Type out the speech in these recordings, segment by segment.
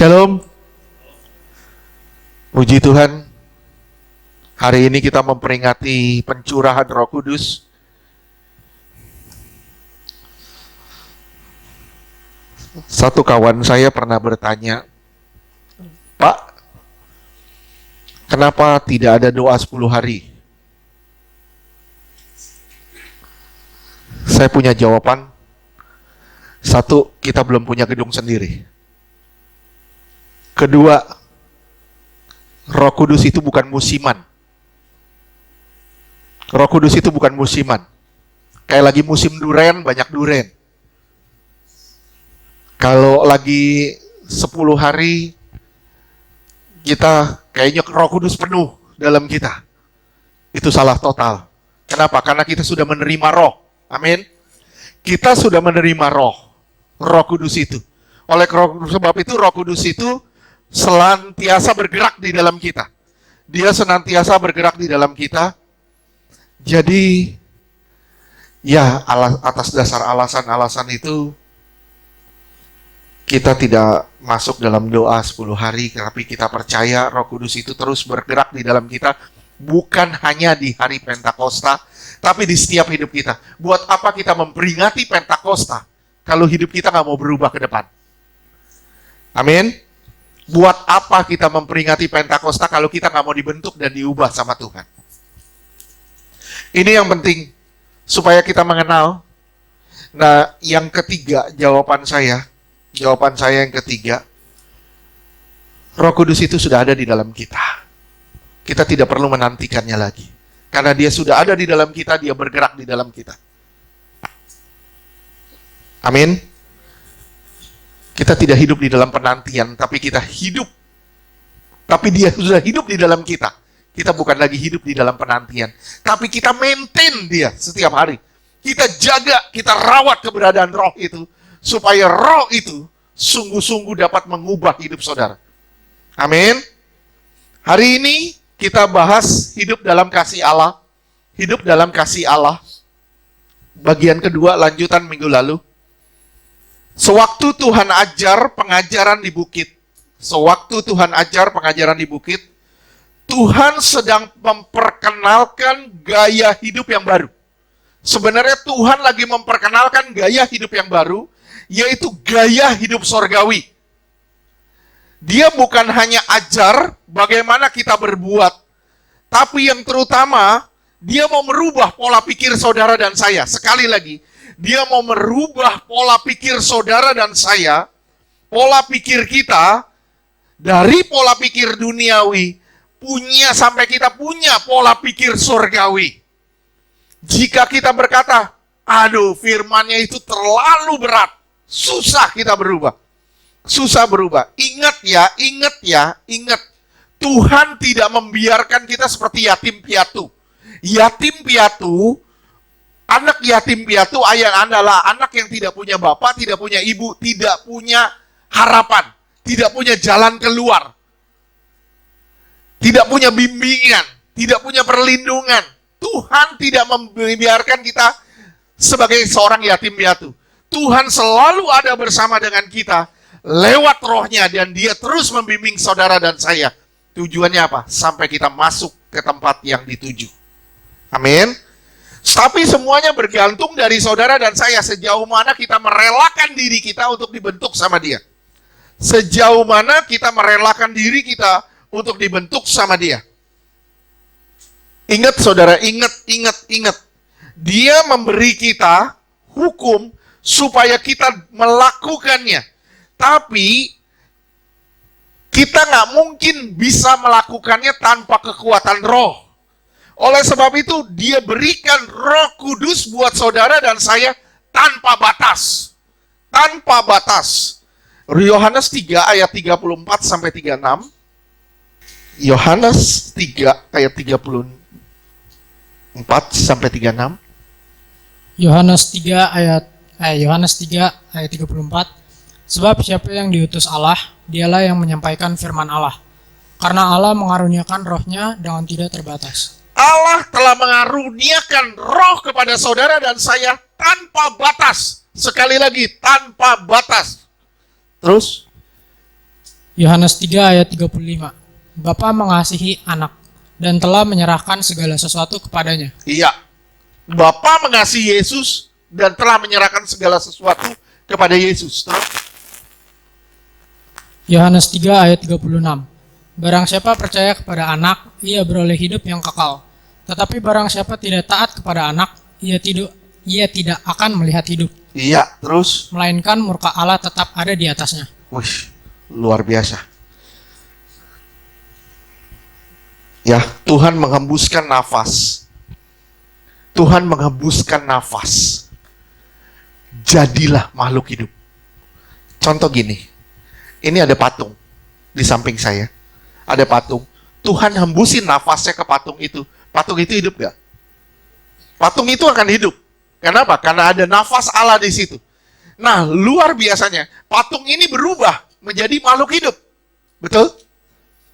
Shalom, puji Tuhan. Hari ini kita memperingati pencurahan Roh Kudus. Satu kawan saya pernah bertanya, Pak, kenapa tidak ada doa 10 hari? Saya punya jawaban. Satu, kita belum punya gedung sendiri. Kedua, Roh Kudus itu bukan musiman. Roh Kudus itu bukan musiman. Kayak lagi musim duren, banyak duren. Kalau lagi 10 hari, kita kayaknya Roh Kudus penuh dalam kita. Itu salah total. Kenapa? Karena kita sudah menerima roh. Amin. Kita sudah menerima Roh Kudus itu. Oleh sebab itu Roh Kudus itu senantiasa bergerak di dalam kita. Dia senantiasa bergerak di dalam kita. Jadi, ya atas dasar alasan-alasan itu, kita tidak masuk dalam doa 10 hari, tapi kita percaya Roh Kudus itu terus bergerak di dalam kita, bukan hanya di hari Pentakosta, tapi di setiap hidup kita. Buat apa kita memperingati Pentakosta kalau hidup kita nggak mau berubah ke depan? Amin. Buat apa kita memperingati Pentakosta kalau kita nggak mau dibentuk dan diubah sama Tuhan? Ini yang penting, supaya kita mengenal. Nah, yang ketiga, jawaban saya yang ketiga, Roh Kudus itu sudah ada di dalam kita. Kita tidak perlu menantikannya lagi. Karena dia sudah ada di dalam kita, dia bergerak di dalam kita. Amin. Kita tidak hidup di dalam penantian, tapi kita hidup. Tapi dia sudah hidup di dalam kita. Kita bukan lagi hidup di dalam penantian, tapi kita maintain dia setiap hari. Kita jaga, kita rawat keberadaan roh itu, supaya roh itu sungguh-sungguh dapat mengubah hidup saudara. Amin. Hari ini kita bahas hidup dalam kasih Allah. Hidup dalam kasih Allah. Bagian kedua, lanjutan minggu lalu. Sewaktu Tuhan ajar pengajaran di bukit, Tuhan sedang memperkenalkan gaya hidup yang baru. Sebenarnya Tuhan lagi memperkenalkan gaya hidup yang baru, yaitu gaya hidup sorgawi. Dia bukan hanya ajar bagaimana kita berbuat, tapi yang terutama, dia mau merubah pola pikir saudara dan saya. Sekali lagi, dia mau merubah pola pikir saudara dan saya, pola pikir kita, dari pola pikir duniawi, sampai kita punya pola pikir surgawi. Jika kita berkata, aduh firmannya itu terlalu berat, susah kita berubah. Susah berubah. Ingat ya, Tuhan tidak membiarkan kita seperti yatim piatu. Yatim piatu, anak yatim piatu adalah anak yang tidak punya bapak, tidak punya ibu, tidak punya harapan, tidak punya jalan keluar, tidak punya bimbingan, tidak punya perlindungan. Tuhan tidak membiarkan kita sebagai seorang yatim piatu. Tuhan selalu ada bersama dengan kita lewat rohnya, dan dia terus membimbing saudara dan saya. Tujuannya apa? Sampai kita masuk ke tempat yang dituju. Amin. Tapi semuanya bergantung dari saudara dan saya, sejauh mana kita merelakan diri kita untuk dibentuk sama dia. Sejauh mana kita merelakan diri kita untuk dibentuk sama dia. Ingat saudara, ingat. Dia memberi kita hukum supaya kita melakukannya. Tapi kita nggak mungkin bisa melakukannya tanpa kekuatan roh. Oleh sebab itu, dia berikan Roh Kudus buat saudara dan saya tanpa batas. Tanpa batas. Yohanes 3 ayat 34 sampai 36. Yohanes 3 ayat 34 sampai 36. Yohanes 3 ayat 34. Sebab siapa yang diutus Allah, dialah yang menyampaikan firman Allah. Karena Allah mengaruniakan rohnya dengan tidak terbatas. Allah telah mengaruniakan roh kepada saudara dan saya tanpa batas. Sekali lagi, tanpa batas. Terus, Yohanes 3 ayat 35. Bapa mengasihi anak dan telah menyerahkan segala sesuatu kepadanya. Iya. Bapa mengasihi Yesus dan telah menyerahkan segala sesuatu kepada Yesus. Terus? Yohanes 3 ayat 36. Barang siapa percaya kepada anak, ia beroleh hidup yang kekal. Tetapi barang siapa tidak taat kepada anak, ia tidak akan melihat hidup, Iya, terus? melainkan murka Allah tetap ada di atasnya. Wih, luar biasa. Ya, Tuhan menghembuskan nafas. Tuhan menghembuskan nafas. Jadilah makhluk hidup. Contoh gini. Ini ada patung di samping saya. Ada patung. Tuhan hembusin nafasnya ke patung itu. Patung itu hidup gak? Patung itu akan hidup. Kenapa? Karena ada nafas Allah di situ. Nah, luar biasanya, patung ini berubah menjadi makhluk hidup. Betul?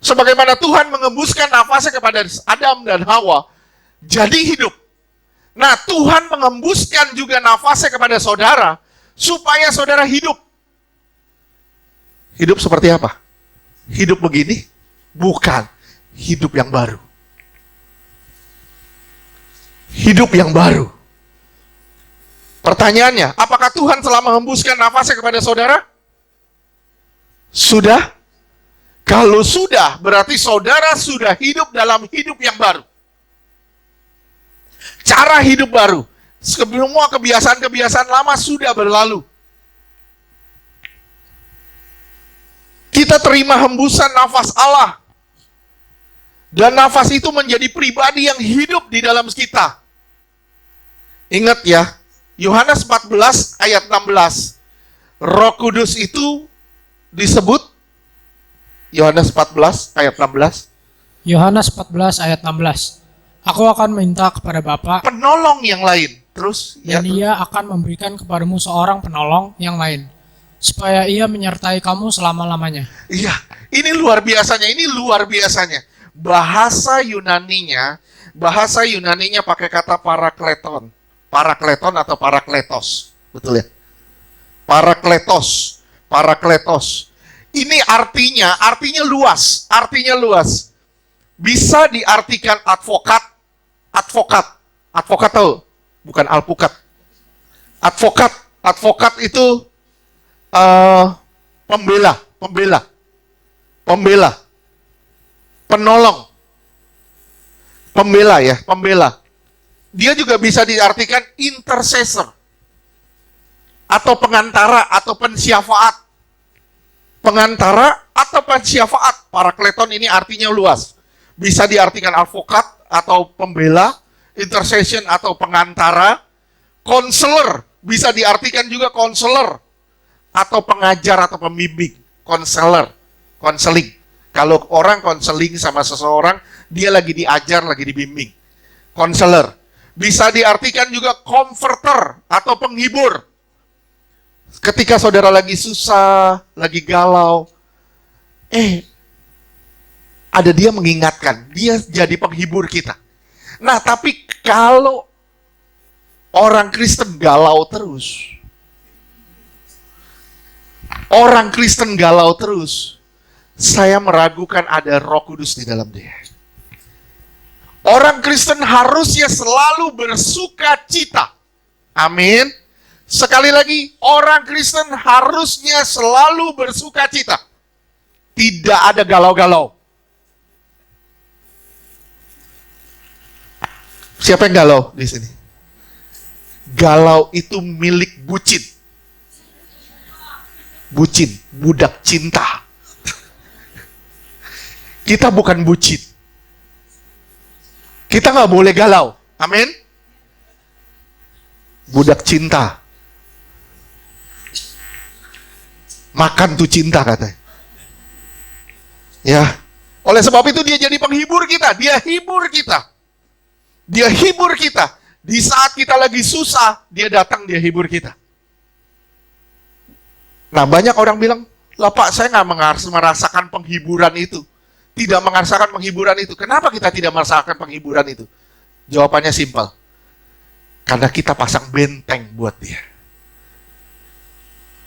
Sebagaimana Tuhan mengembuskan nafasnya kepada Adam dan Hawa, jadi hidup. Nah, Tuhan mengembuskan juga nafasnya kepada saudara, supaya saudara hidup. Hidup seperti apa? Hidup begini? Bukan. Hidup yang baru. Hidup yang baru. Pertanyaannya, apakah Tuhan telah menghembuskan nafasnya kepada saudara? Sudah? Kalau sudah, berarti saudara sudah hidup dalam hidup yang baru. Cara hidup baru. Semua kebiasaan-kebiasaan lama sudah berlalu. Kita terima hembusan nafas Allah. Dan nafas itu menjadi pribadi yang hidup di dalam kita. Ingat ya, Yohanes 14 ayat 16. Roh Kudus itu disebut Yohanes 14 ayat 16. Yohanes 14 ayat 16. Aku akan minta kepada Bapa, Penolong yang lain. Terus dan terus. ia akan memberikan kepadamu seorang penolong yang lain, supaya ia menyertai kamu selama-lamanya. Iya, ini luar biasanya, Bahasa Yunaninya pakai kata parakleton. Parakleton atau parakletos. Betul ya? Parakletos. Ini artinya luas. Bisa diartikan advokat. Advokat tahu? Bukan alpukat. Advokat itu pembela. Penolong. Pembela. Dia juga bisa diartikan intercessor. Atau pengantara atau pensyafaat. Parakleton ini artinya luas. Bisa diartikan advokat atau pembela, intercession atau pengantara, konselor, bisa diartikan juga konselor atau pengajar atau pembimbing, konseling. Kalau orang konseling sama seseorang, dia lagi diajar, lagi dibimbing. Konselor. Bisa diartikan juga comforter atau penghibur. Ketika saudara lagi susah, lagi galau, ada dia mengingatkan, dia jadi penghibur kita. Nah, tapi kalau orang Kristen galau terus, saya meragukan ada Roh Kudus di dalam dia. Orang Kristen harusnya selalu bersuka cita. Amin. Sekali lagi, orang Kristen harusnya selalu bersuka cita. Tidak ada galau-galau. Siapa yang galau di sini? Galau itu milik bucin. Bucin, budak cinta. Kita bukan bucin. Kita nggak boleh galau. Amin. Budak cinta. Makan tuh cinta katanya. Ya. Oleh sebab itu dia jadi penghibur kita. Dia hibur kita. Di saat kita lagi susah, dia datang, dia hibur kita. Nah, banyak orang bilang, lah Pak, saya nggak merasakan penghiburan itu. Tidak merasakan penghiburan itu. Kenapa kita tidak merasakan penghiburan itu? Jawabannya simpel. Karena kita pasang benteng buat dia.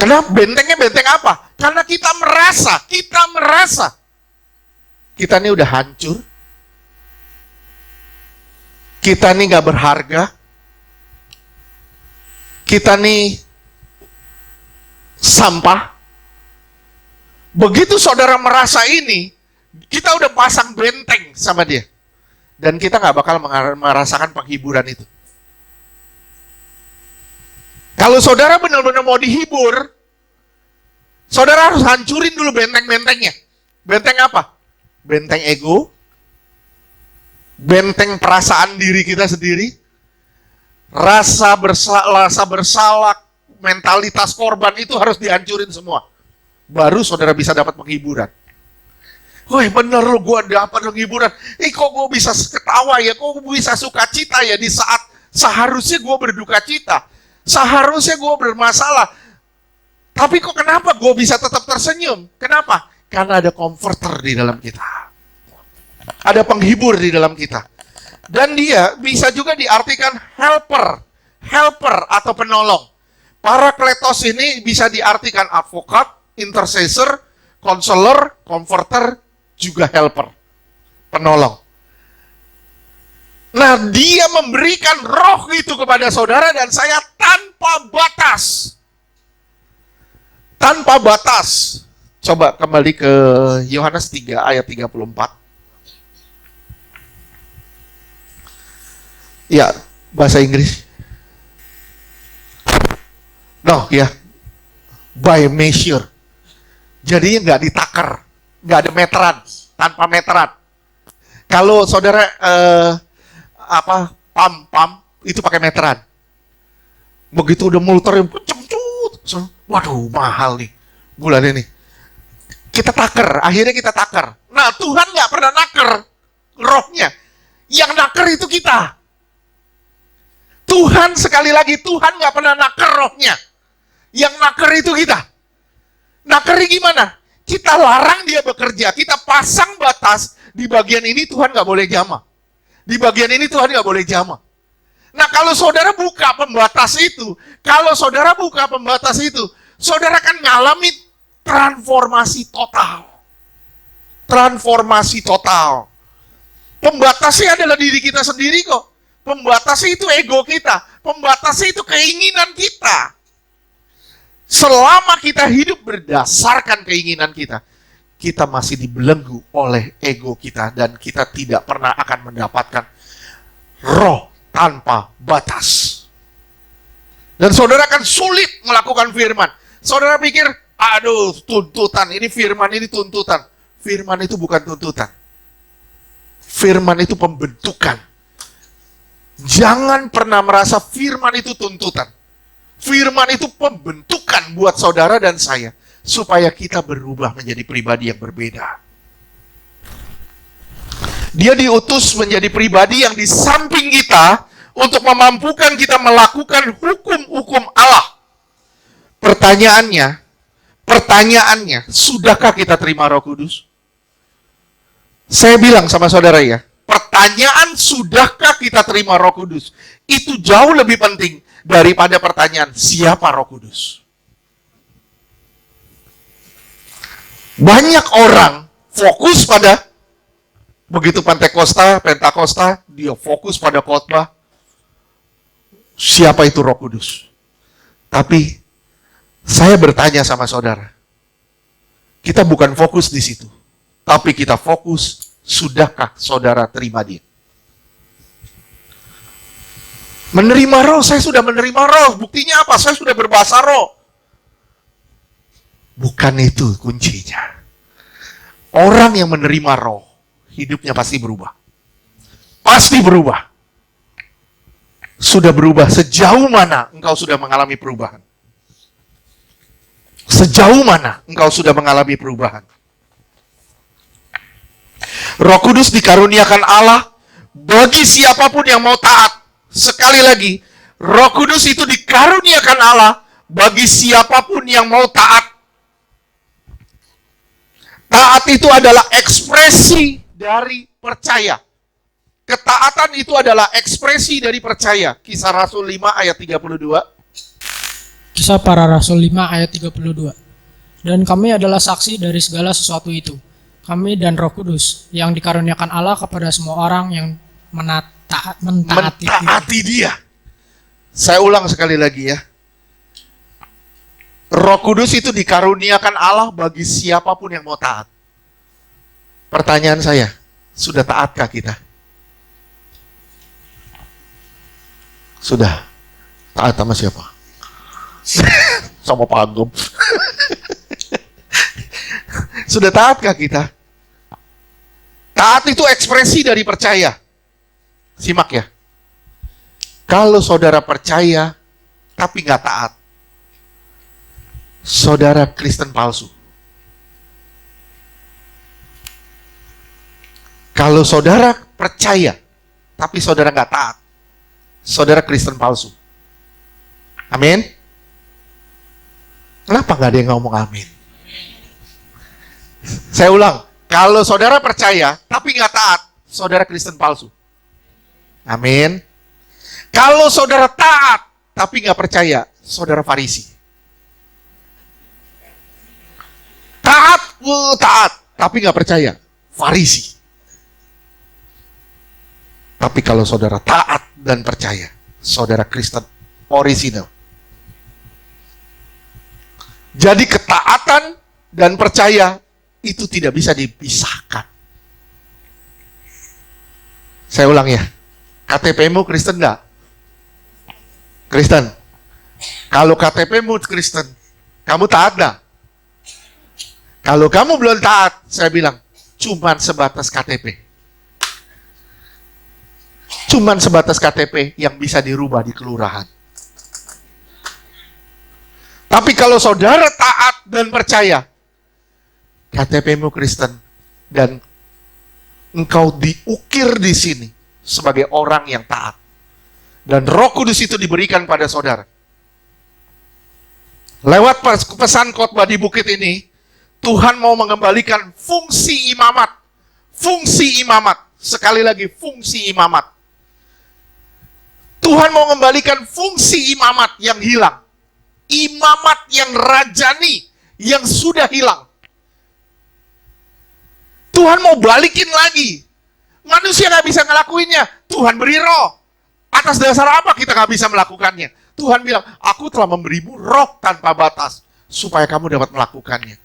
Kenapa? Bentengnya benteng apa? Karena kita merasa kita ini udah hancur, kita ini gak berharga, kita ini sampah. Begitu saudara merasa ini, kita udah pasang benteng sama dia. Dan kita gak bakal merasakan penghiburan itu. Kalau saudara benar-benar mau dihibur, saudara harus hancurin dulu benteng-bentengnya. Benteng apa? Benteng ego, benteng perasaan diri kita sendiri, rasa bersalah, mentalitas korban itu harus dihancurin semua. Baru saudara bisa dapat penghiburan. Woi bener lo, gue dapat penghiburan. Kok gue bisa ketawa ya, kok gue bisa sukacita ya di saat seharusnya gue berduka cita. Seharusnya gue bermasalah. Tapi kok kenapa gue bisa tetap tersenyum? Kenapa? Karena ada comforter di dalam kita. Ada penghibur di dalam kita. Dan dia bisa juga diartikan helper atau penolong. Parakletos ini bisa diartikan advokat, intercessor, counselor, comforter, juga helper, penolong. Nah, dia memberikan roh itu kepada saudara dan saya tanpa batas. Tanpa batas. Coba kembali ke Yohanes 3 ayat 34. Ya, bahasa Inggris. No, ya. By measure. Jadi nggak ditakar, nggak ada meteran, tanpa meteran. Kalau saudara pam itu pakai meteran. Begitu udah muter yang cemcut, waduh mahal nih bulan ini. Kita takar, akhirnya kita takar. Nah Tuhan nggak pernah nakar rohnya, yang nakar itu kita. Tuhan sekali lagi Tuhan nggak pernah nakar rohnya, yang nakar itu kita. Nakeri gimana? Kita larang dia bekerja, kita pasang batas, di bagian ini Tuhan nggak boleh jamah. Di bagian ini Tuhan nggak boleh jamah. Nah kalau saudara buka pembatas itu, saudara akan mengalami transformasi total. Transformasi total. Pembatasnya adalah diri kita sendiri kok. Pembatasnya itu ego kita. Pembatasnya itu keinginan kita. Selama kita hidup berdasarkan keinginan kita, kita masih dibelenggu oleh ego kita dan kita tidak pernah akan mendapatkan roh tanpa batas. Dan saudara akan sulit melakukan firman. Saudara pikir, aduh tuntutan, ini firman, ini tuntutan. Firman itu bukan tuntutan. Firman itu pembentukan. Jangan pernah merasa firman itu tuntutan. Firman itu pembentukan buat saudara dan saya, supaya kita berubah menjadi pribadi yang berbeda. Dia diutus menjadi pribadi yang di samping kita, untuk memampukan kita melakukan hukum-hukum Allah. Pertanyaannya, sudahkah kita terima Roh Kudus? Saya bilang sama saudara ya, pertanyaan sudahkah kita terima Roh Kudus, itu jauh lebih penting daripada pertanyaan siapa Roh Kudus. Banyak orang fokus pada begitu Pentakosta, dia fokus pada khotbah. Siapa itu Roh Kudus? Tapi saya bertanya sama saudara, kita bukan fokus di situ, tapi kita fokus sudahkah saudara terima dia? Menerima roh, saya sudah menerima roh. Buktinya apa? Saya sudah berbahasa roh. Bukan itu kuncinya. Orang yang menerima roh, hidupnya pasti berubah. Pasti berubah. Sudah berubah. Sejauh mana engkau sudah mengalami perubahan? Sejauh mana engkau sudah mengalami perubahan? Roh Kudus dikaruniakan Allah bagi siapapun yang mau taat. Sekali lagi, Roh Kudus itu dikaruniakan Allah bagi siapapun yang mau taat. Taat itu adalah ekspresi dari percaya. Ketaatan itu adalah ekspresi dari percaya. Kisah Rasul 5 ayat 32. Kisah Para Rasul 5 ayat 32. Dan kami adalah saksi dari segala sesuatu itu. Kami dan Roh Kudus yang dikaruniakan Allah kepada semua orang yang mentaati Dia. Saya ulang sekali lagi ya. Roh Kudus itu dikaruniakan Allah bagi siapapun yang mau taat. Pertanyaan saya, sudah taatkah kita? Sudah. Taat sama siapa? Sama Pak Agum. Sudah taatkah kita? Taat itu ekspresi dari percaya. Simak ya. Kalau saudara percaya tapi nggak taat, saudara Kristen palsu. Kalau saudara percaya tapi saudara nggak taat, saudara Kristen palsu. Amin. Kenapa nggak ada yang ngomong amin? Saya ulang, kalau saudara percaya tapi nggak taat, saudara Kristen palsu. Amin. Kalau saudara taat tapi nggak percaya, saudara Farisi. Taat tapi nggak percaya, Farisi. Tapi kalau saudara taat dan percaya, saudara Kristen original. Jadi ketaatan dan percaya itu tidak bisa dipisahkan. Saya ulang ya. KTP-mu Kristen enggak? Kristen. Kalau KTP-mu Kristen, kamu taat enggak? Kalau kamu belum taat, saya bilang, cuman sebatas KTP. Cuman sebatas KTP yang bisa dirubah di kelurahan. Tapi kalau saudara taat dan percaya, KTP-mu Kristen, dan engkau diukir di sini sebagai orang yang taat. Dan Roh Kudus itu diberikan pada saudara. Lewat pesan khotbah di bukit ini, Tuhan mau mengembalikan fungsi imamat. Fungsi imamat. Sekali lagi, fungsi imamat. Tuhan mau mengembalikan fungsi imamat yang hilang. Imamat yang rajani, yang sudah hilang. Tuhan mau balikin lagi. Manusia gak bisa ngelakuinnya. Tuhan beri roh. Atas dasar apa kita gak bisa melakukannya? Tuhan bilang, aku telah memberimu roh tanpa batas, supaya kamu dapat melakukannya.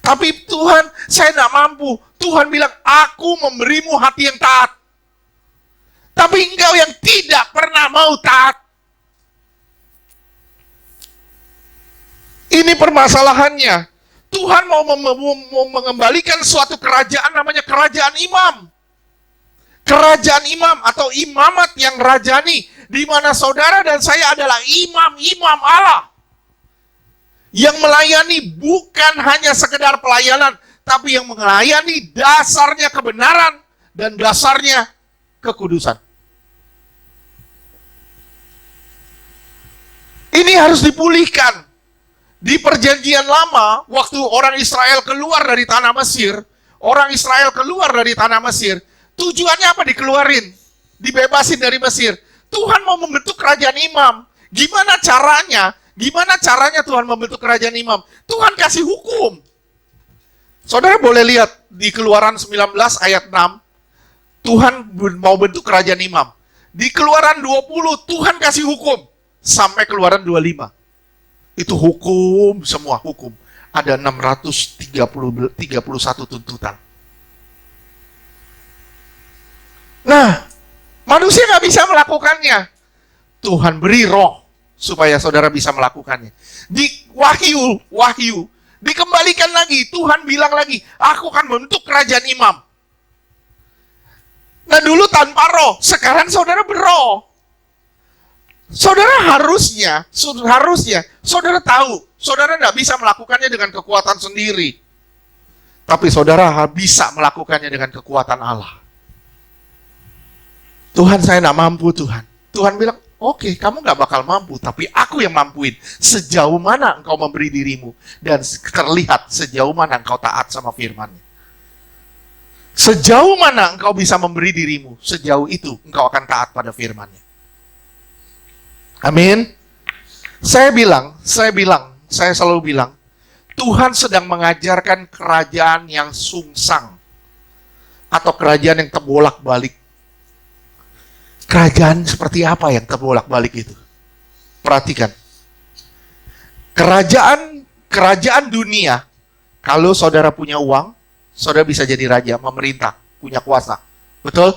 Tapi Tuhan, saya gak mampu. Tuhan bilang, aku memberimu hati yang taat. Tapi engkau yang tidak pernah mau taat. Ini permasalahannya. Tuhan mau mengembalikan suatu kerajaan namanya kerajaan imam. Kerajaan imam atau imamat yang rajani, di mana saudara dan saya adalah imam-imam Allah. Yang melayani bukan hanya sekedar pelayanan, tapi yang melayani dasarnya kebenaran dan dasarnya kekudusan. Ini harus dipulihkan. Di perjanjian lama, waktu orang Israel keluar dari tanah Mesir, tujuannya apa dikeluarin? Dibebasin dari Mesir. Tuhan mau membentuk kerajaan imam. Gimana caranya? Gimana caranya Tuhan membentuk kerajaan imam? Tuhan kasih hukum. Saudara boleh lihat di Keluaran 19 ayat 6, Tuhan mau bentuk kerajaan imam. Di Keluaran 20, Tuhan kasih hukum. Sampai Keluaran 25. Itu hukum, semua hukum. Ada 631 tuntutan. Nah, manusia nggak bisa melakukannya. Tuhan beri roh supaya saudara bisa melakukannya. Di Wahyu, dikembalikan lagi. Tuhan bilang lagi, aku akan membentuk kerajaan imam. Nah dulu tanpa roh, sekarang saudara berroh. Saudara harusnya, saudara tahu, saudara tidak bisa melakukannya dengan kekuatan sendiri. Tapi saudara bisa melakukannya dengan kekuatan Allah. Tuhan, saya tidak mampu Tuhan. Tuhan bilang, oke, kamu gak bakal mampu, tapi aku yang mampuin. Sejauh mana engkau memberi dirimu, dan terlihat sejauh mana engkau taat sama firman-Nya. Sejauh mana engkau bisa memberi dirimu, sejauh itu engkau akan taat pada firman-Nya. Amin. Saya selalu bilang, Tuhan sedang mengajarkan kerajaan yang sungsang atau kerajaan yang terbolak-balik. Kerajaan seperti apa yang terbolak-balik itu? Perhatikan. Kerajaan dunia, kalau saudara punya uang, saudara bisa jadi raja, memerintah, punya kuasa. Betul?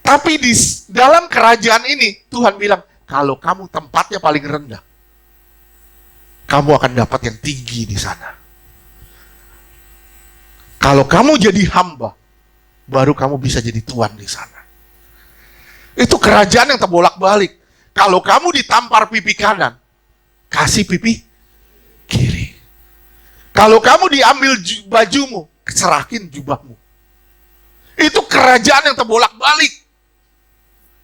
Tapi di dalam kerajaan ini, Tuhan bilang, kalau kamu tempatnya paling rendah, kamu akan dapat yang tinggi di sana. Kalau kamu jadi hamba, baru kamu bisa jadi tuan di sana. Itu kerajaan yang terbolak-balik. Kalau kamu ditampar pipi kanan, kasih pipi kiri. Kalau kamu diambil bajumu, serahin jubahmu. Itu kerajaan yang terbolak-balik.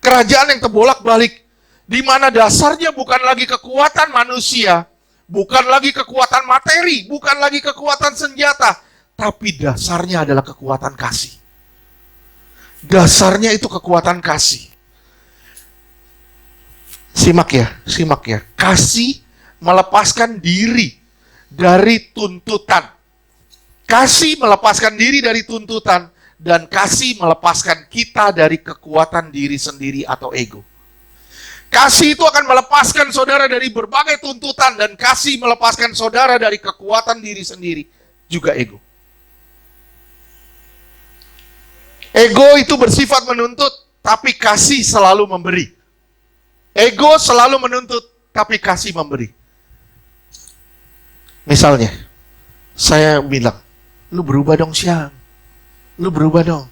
Kerajaan yang terbolak-balik. Di mana dasarnya bukan lagi kekuatan manusia, bukan lagi kekuatan materi, bukan lagi kekuatan senjata, tapi dasarnya adalah kekuatan kasih. Dasarnya itu kekuatan kasih. Simak ya. Kasih melepaskan diri dari tuntutan. Kasih melepaskan diri dari tuntutan, dan kasih melepaskan kita dari kekuatan diri sendiri atau ego. Kasih itu akan melepaskan saudara dari berbagai tuntutan, dan kasih melepaskan saudara dari kekuatan diri sendiri, juga ego. Ego itu bersifat menuntut, tapi kasih selalu memberi. Ego selalu menuntut, tapi kasih memberi. Misalnya, saya bilang, lu berubah dong Syang. Lu berubah dong.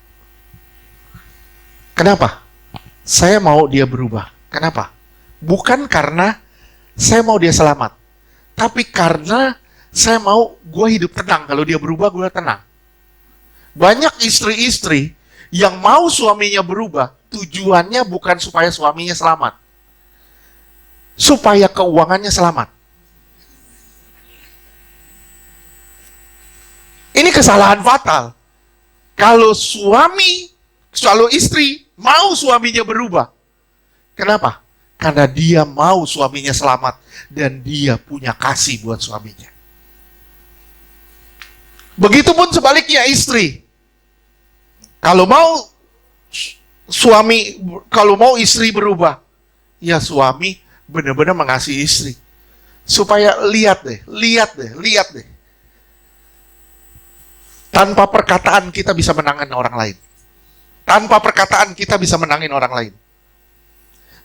Kenapa? Saya mau dia berubah. Kenapa? Bukan karena saya mau dia selamat, tapi karena saya mau gue hidup tenang. Kalau dia berubah, gue tenang. Banyak istri-istri yang mau suaminya berubah, tujuannya bukan supaya suaminya selamat, supaya keuangannya selamat. Ini kesalahan fatal. Kalau istri mau suaminya berubah. Kenapa? Karena dia mau suaminya selamat dan dia punya kasih buat suaminya. Begitupun sebaliknya istri. Kalau mau istri berubah, ya suami benar-benar mengasihi istri. Supaya lihat deh. Tanpa perkataan kita bisa menangin orang lain. Tanpa perkataan kita bisa menangin orang lain.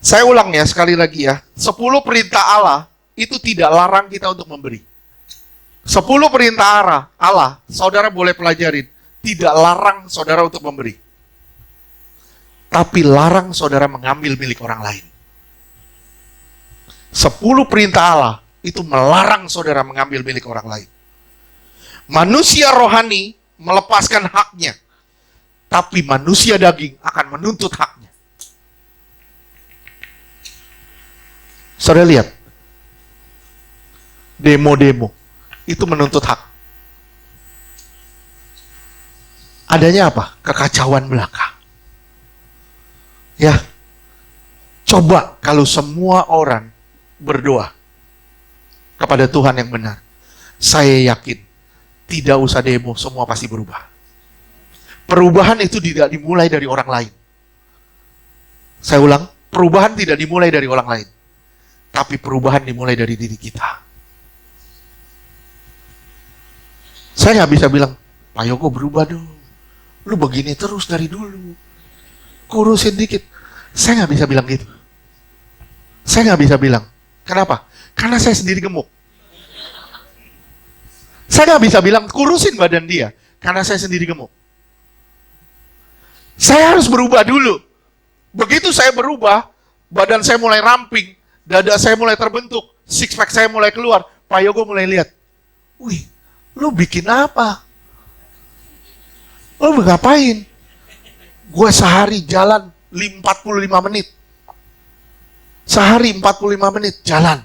Saya ulang ya, sekali lagi ya. 10 perintah Allah itu tidak larang kita untuk memberi. 10 perintah Allah, saudara boleh pelajarin. Tidak larang saudara untuk memberi. Tapi larang saudara mengambil milik orang lain. 10 perintah Allah itu melarang saudara mengambil milik orang lain. Manusia rohani melepaskan haknya, tapi manusia daging akan menuntut haknya. Saudara lihat, demo-demo itu menuntut hak. Adanya apa? Kekacauan belaka. Ya, coba kalau semua orang berdoa kepada Tuhan yang benar, saya yakin tidak usah demo, semua pasti berubah. Perubahan itu tidak dimulai dari orang lain. Saya ulang, perubahan tidak dimulai dari orang lain, tapi perubahan dimulai dari diri kita. Saya nggak bisa bilang, Pak Yogo berubah dong. Lu begini terus dari dulu. Kurusin dikit. Saya nggak bisa bilang gitu. Saya nggak bisa bilang. Kenapa? Karena saya sendiri gemuk. Saya nggak bisa bilang kurusin badan dia, karena saya sendiri gemuk. Saya harus berubah dulu. Begitu saya berubah, badan saya mulai ramping, dada saya mulai terbentuk, six pack saya mulai keluar. Pak Yogo mulai lihat, wih, lu bikin apa? Lu ngapain? Gue sehari jalan 45 menit. Sehari 45 menit jalan.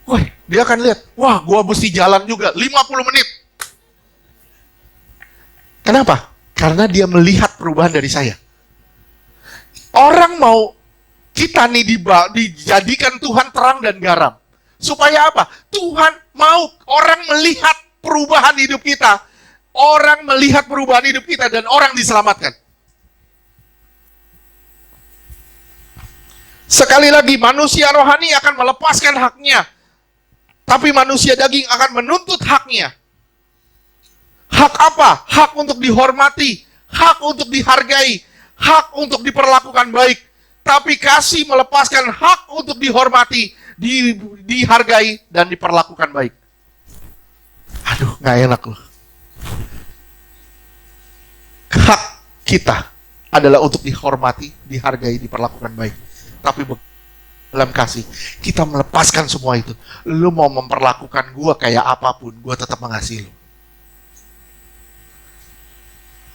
Wah, dia akan lihat, wah, gua mesti jalan juga 50 menit. Kenapa? Karena dia melihat perubahan dari saya. Orang mau kita nih dijadikan Tuhan terang dan garam. Supaya apa? Tuhan mau orang melihat perubahan hidup kita. Orang melihat perubahan hidup kita dan orang diselamatkan. Sekali lagi, manusia rohani akan melepaskan haknya. Tapi manusia daging akan menuntut haknya. Hak apa? Hak untuk dihormati, hak untuk dihargai, hak untuk diperlakukan baik. Tapi kasih melepaskan hak untuk dihormati, dihargai, dan diperlakukan baik. Aduh, gak enak loh. Hak kita adalah untuk dihormati, dihargai, diperlakukan baik. Tapi dalam kasih, kita melepaskan semua itu. Lu mau memperlakukan gua kayak apapun, gua tetap mengasihi lu.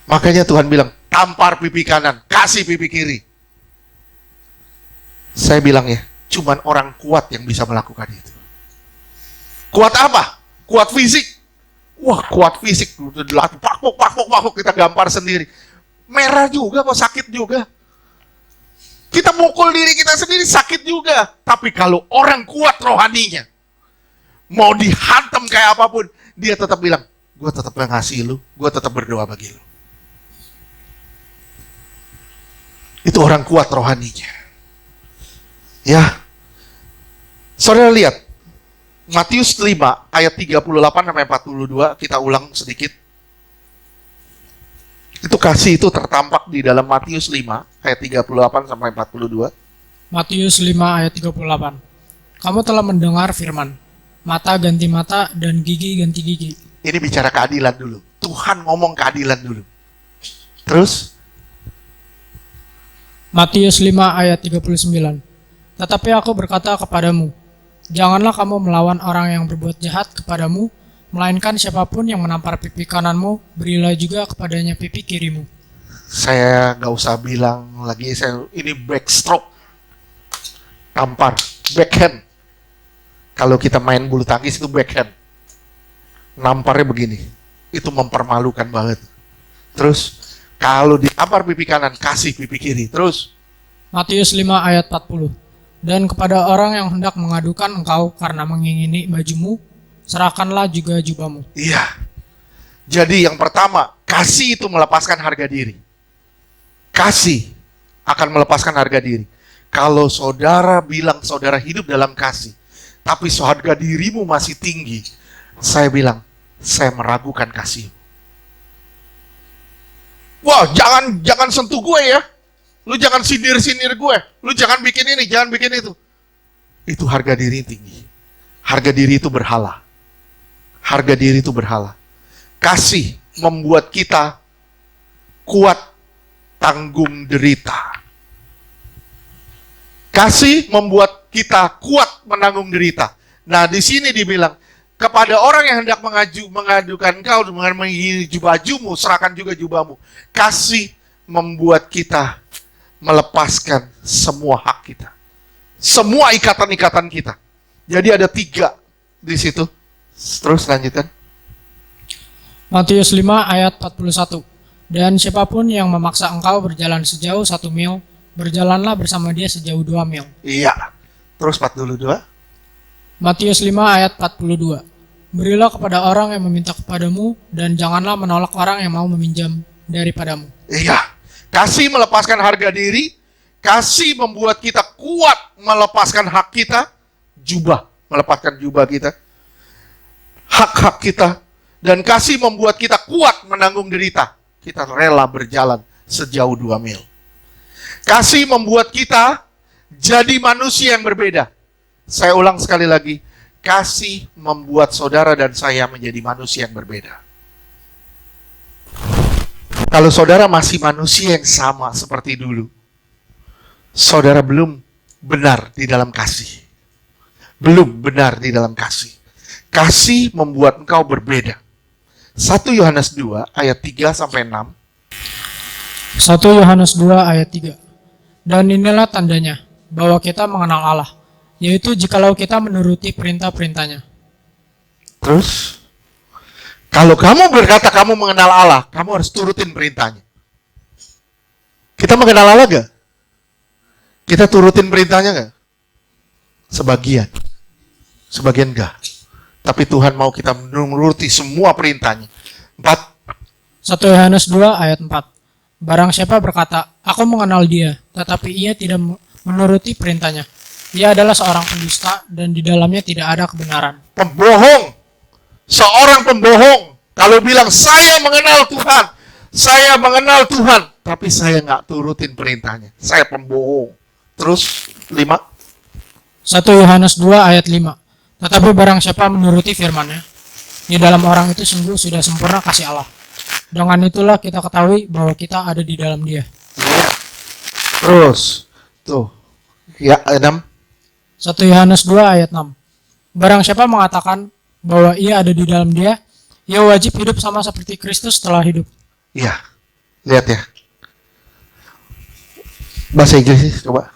Makanya Tuhan bilang, tampar pipi kanan, kasih pipi kiri. Saya bilang ya, cuman orang kuat yang bisa melakukan itu. Kuat apa? Kuat fisik. Wah, kuat fisik. Pakpuk, kita gampar sendiri. Merah juga kok, sakit juga. Kita mukul diri kita sendiri, sakit juga. Tapi kalau orang kuat rohaninya, mau dihantam kayak apapun, dia tetap bilang, gue tetap mengasihi lu, gue tetap berdoa bagi lu. Itu orang kuat rohaninya. Ya, saudara lihat, Matius 5 ayat 38-42, kita ulang sedikit. Itu kasih itu tertampak di dalam Matius 5 ayat 38-42. Matius 5 ayat 38. Kamu telah mendengar firman, mata ganti mata dan gigi ganti gigi. Ini bicara keadilan dulu. Tuhan ngomong keadilan dulu. Terus? Matius 5 ayat 39. Tetapi aku berkata kepadamu, janganlah kamu melawan orang yang berbuat jahat kepadamu, melainkan siapapun yang menampar pipi kananmu, berilah juga kepadanya pipi kirimu. Saya gak usah bilang lagi, ini backstroke. Tampar, backhand. Kalau kita main bulu tangkis itu backhand. Namparnya begini. Itu mempermalukan banget. Terus, kalau ditampar pipi kanan, kasih pipi kiri. Terus, Matius 5 ayat 40. Dan kepada orang yang hendak mengadukan engkau karena mengingini bajumu, serahkanlah juga jubahmu. iya. Jadi yang pertama, kasih itu melepaskan harga diri. Kasih akan melepaskan harga diri. Kalau saudara bilang saudara hidup dalam kasih, tapi harga dirimu masih tinggi, saya bilang, saya meragukan kasih. Wah, jangan sentuh gue ya. Lu jangan sindir-sindir gue. Lu jangan bikin ini, jangan bikin itu. Itu harga diri tinggi. Harga diri itu berhala. Harga diri itu berhala. Kasih membuat kita kuat tanggung derita. Kasih membuat kita kuat menanggung derita. Nah, di sini dibilang, kepada orang yang hendak mengadukan kau dengan mengingini bajumu, serahkan juga jubahmu. Kasih membuat kita melepaskan semua hak kita. Semua ikatan-ikatan kita. Jadi ada 3 di situ. Terus lanjutkan. Matius 5 ayat 41. Dan siapapun yang memaksa engkau berjalan sejauh 1 mil, berjalanlah bersama dia sejauh 2 mil. Iya. Terus 42. Matius 5 ayat 42. Berilah kepada orang yang meminta kepadamu, dan janganlah menolak orang yang mau meminjam daripadamu. Iya. Kasih melepaskan harga diri, kasih membuat kita kuat melepaskan hak kita, jubah, melepaskan jubah kita, hak-hak kita, dan kasih membuat kita kuat menanggung derita. Kita rela berjalan sejauh 2 mil. Kasih membuat kita jadi manusia yang berbeda. Saya ulang sekali lagi, kasih membuat saudara dan saya menjadi manusia yang berbeda. Kalau saudara masih manusia yang sama seperti dulu, saudara belum benar di dalam kasih. Belum benar di dalam kasih. Kasih membuat engkau berbeda. 1 Yohanes 2 ayat 3-6. 1 Yohanes 2 ayat 3. Dan inilah tandanya bahwa kita mengenal Allah, yaitu jikalau kita menuruti perintah-perintahnya. Terus, kalau kamu berkata kamu mengenal Allah, kamu harus turutin perintahnya. Kita mengenal Allah gak? Kita turutin perintahnya gak? Sebagian. sebagian enggak. Tapi Tuhan mau kita menuruti semua perintahnya. 4. 1 Yohanes 2 ayat 4. Barang siapa berkata, aku mengenal dia, tetapi ia tidak menuruti perintahnya. Ia adalah seorang pendusta dan di dalamnya tidak ada kebenaran. Pembohong. Seorang pembohong. Kalau bilang, saya mengenal Tuhan. Saya mengenal Tuhan. Tapi saya nggak turutin perintahnya. Saya pembohong. Terus, 5. 1 Yohanes 2 ayat 5. Tetapi barang siapa menuruti firman-Nya, di dalam orang itu sungguh sudah sempurna kasih Allah. Dengan itulah kita ketahui bahwa kita ada di dalam Dia. Terus, tuh. Ya, 6. 1 Yohanes 2 ayat 6. Barang siapa mengatakan bahwa ia ada di dalam Dia, ia wajib hidup sama seperti Kristus telah hidup. Iya, lihat ya. Bahasa Inggris coba.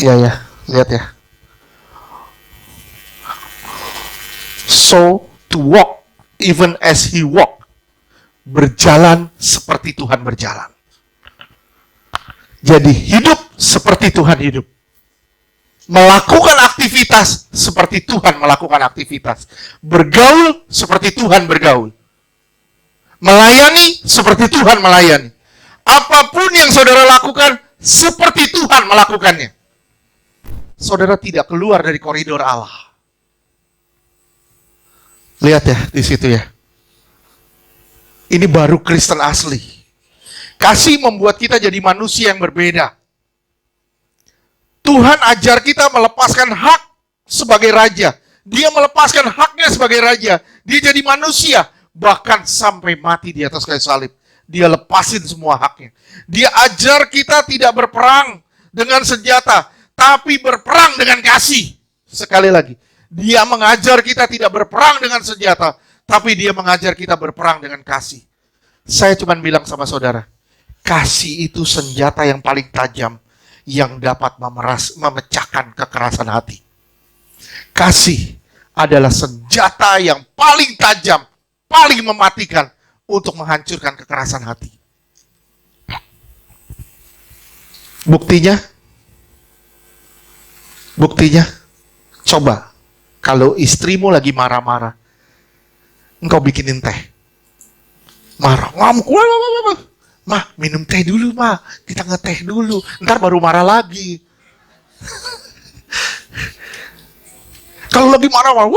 Iya ya, lihat ya. So to walk even as he walked. Berjalan seperti Tuhan berjalan. Jadi hidup seperti Tuhan hidup. Melakukan aktivitas seperti Tuhan melakukan aktivitas. Bergaul seperti Tuhan bergaul. Melayani seperti Tuhan melayani. Apapun yang saudara lakukan seperti Tuhan melakukannya. Saudara tidak keluar dari koridor Allah. Lihat ya di situ ya. Ini baru Kristen asli. Kasih membuat kita jadi manusia yang berbeda. Tuhan ajar kita melepaskan hak sebagai raja. Dia melepaskan haknya sebagai raja. Dia jadi manusia. Bahkan sampai mati di atas kayu salib. Dia lepasin semua haknya. Dia ajar kita tidak berperang dengan senjata. Tapi berperang dengan kasih. Sekali lagi. Dia mengajar kita tidak berperang dengan senjata. Tapi dia mengajar kita berperang dengan kasih. Saya cuma bilang sama saudara. Kasih itu senjata yang paling tajam. Yang dapat memecahkan kekerasan hati. Kasih adalah senjata yang paling tajam. Paling mematikan. Untuk menghancurkan kekerasan hati. Buktinya. Coba. Kalau istrimu lagi marah-marah. Engkau bikinin teh. Marah. Ngamuk. Mah, minum teh dulu, mah. Kita ngeteh dulu. Ntar baru marah lagi. Kalau lagi marah, wah,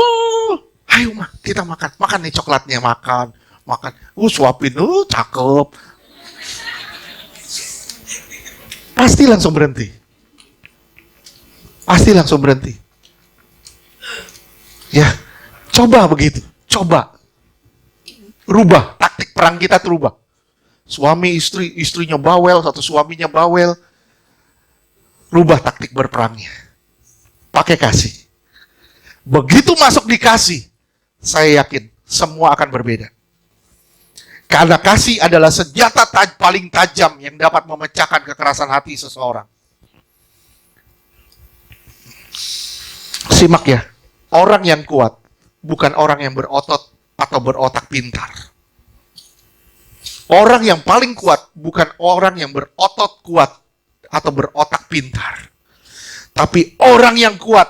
ayo mah, kita makan. Makan nih coklatnya, makan. Suapin, cakep. Pasti langsung berhenti. Ya, coba begitu. Coba. Rubah, taktik perang kita terubah. Suami istri, istrinya bawel, satu suaminya bawel. Rubah taktik berperangnya. Pakai kasih. Begitu masuk di kasih, saya yakin semua akan berbeda. Karena kasih adalah senjata paling tajam yang dapat memecahkan kekerasan hati seseorang. Simak ya, orang yang kuat bukan orang yang berotot atau berotak pintar. Orang yang paling kuat bukan orang yang berotot kuat atau berotak pintar. Tapi orang yang kuat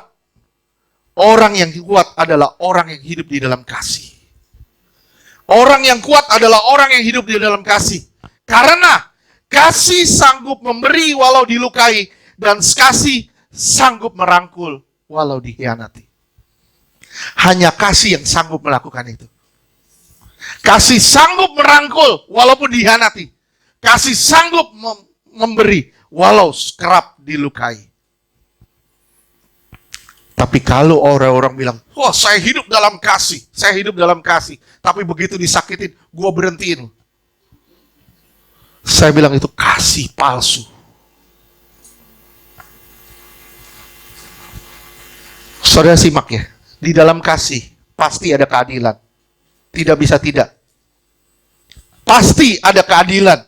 adalah orang yang hidup di dalam kasih. Orang yang kuat adalah orang yang hidup di dalam kasih. Karena kasih sanggup memberi walau dilukai dan kasih sanggup merangkul walau dikhianati. Hanya kasih yang sanggup melakukan itu. Kasih sanggup merangkul walaupun dikhianati. Kasih sanggup memberi walau kerap dilukai. Tapi kalau orang-orang bilang, wah saya hidup dalam kasih. Tapi begitu disakitin, gue berhentiin. Saya bilang itu kasih palsu. Saudara simak ya. Di dalam kasih, pasti ada keadilan. Tidak bisa tidak. Pasti ada keadilan.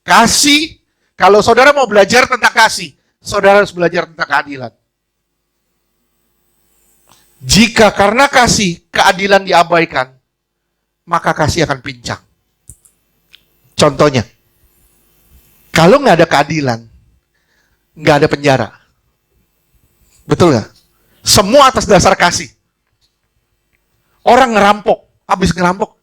Kasih, kalau saudara mau belajar tentang kasih, saudara harus belajar tentang keadilan. Jika karena kasih keadilan diabaikan, maka kasih akan pincang. Contohnya, kalau nggak ada keadilan, nggak ada penjara. Betul nggak? Semua atas dasar kasih. Orang ngerampok, habis ngerampok,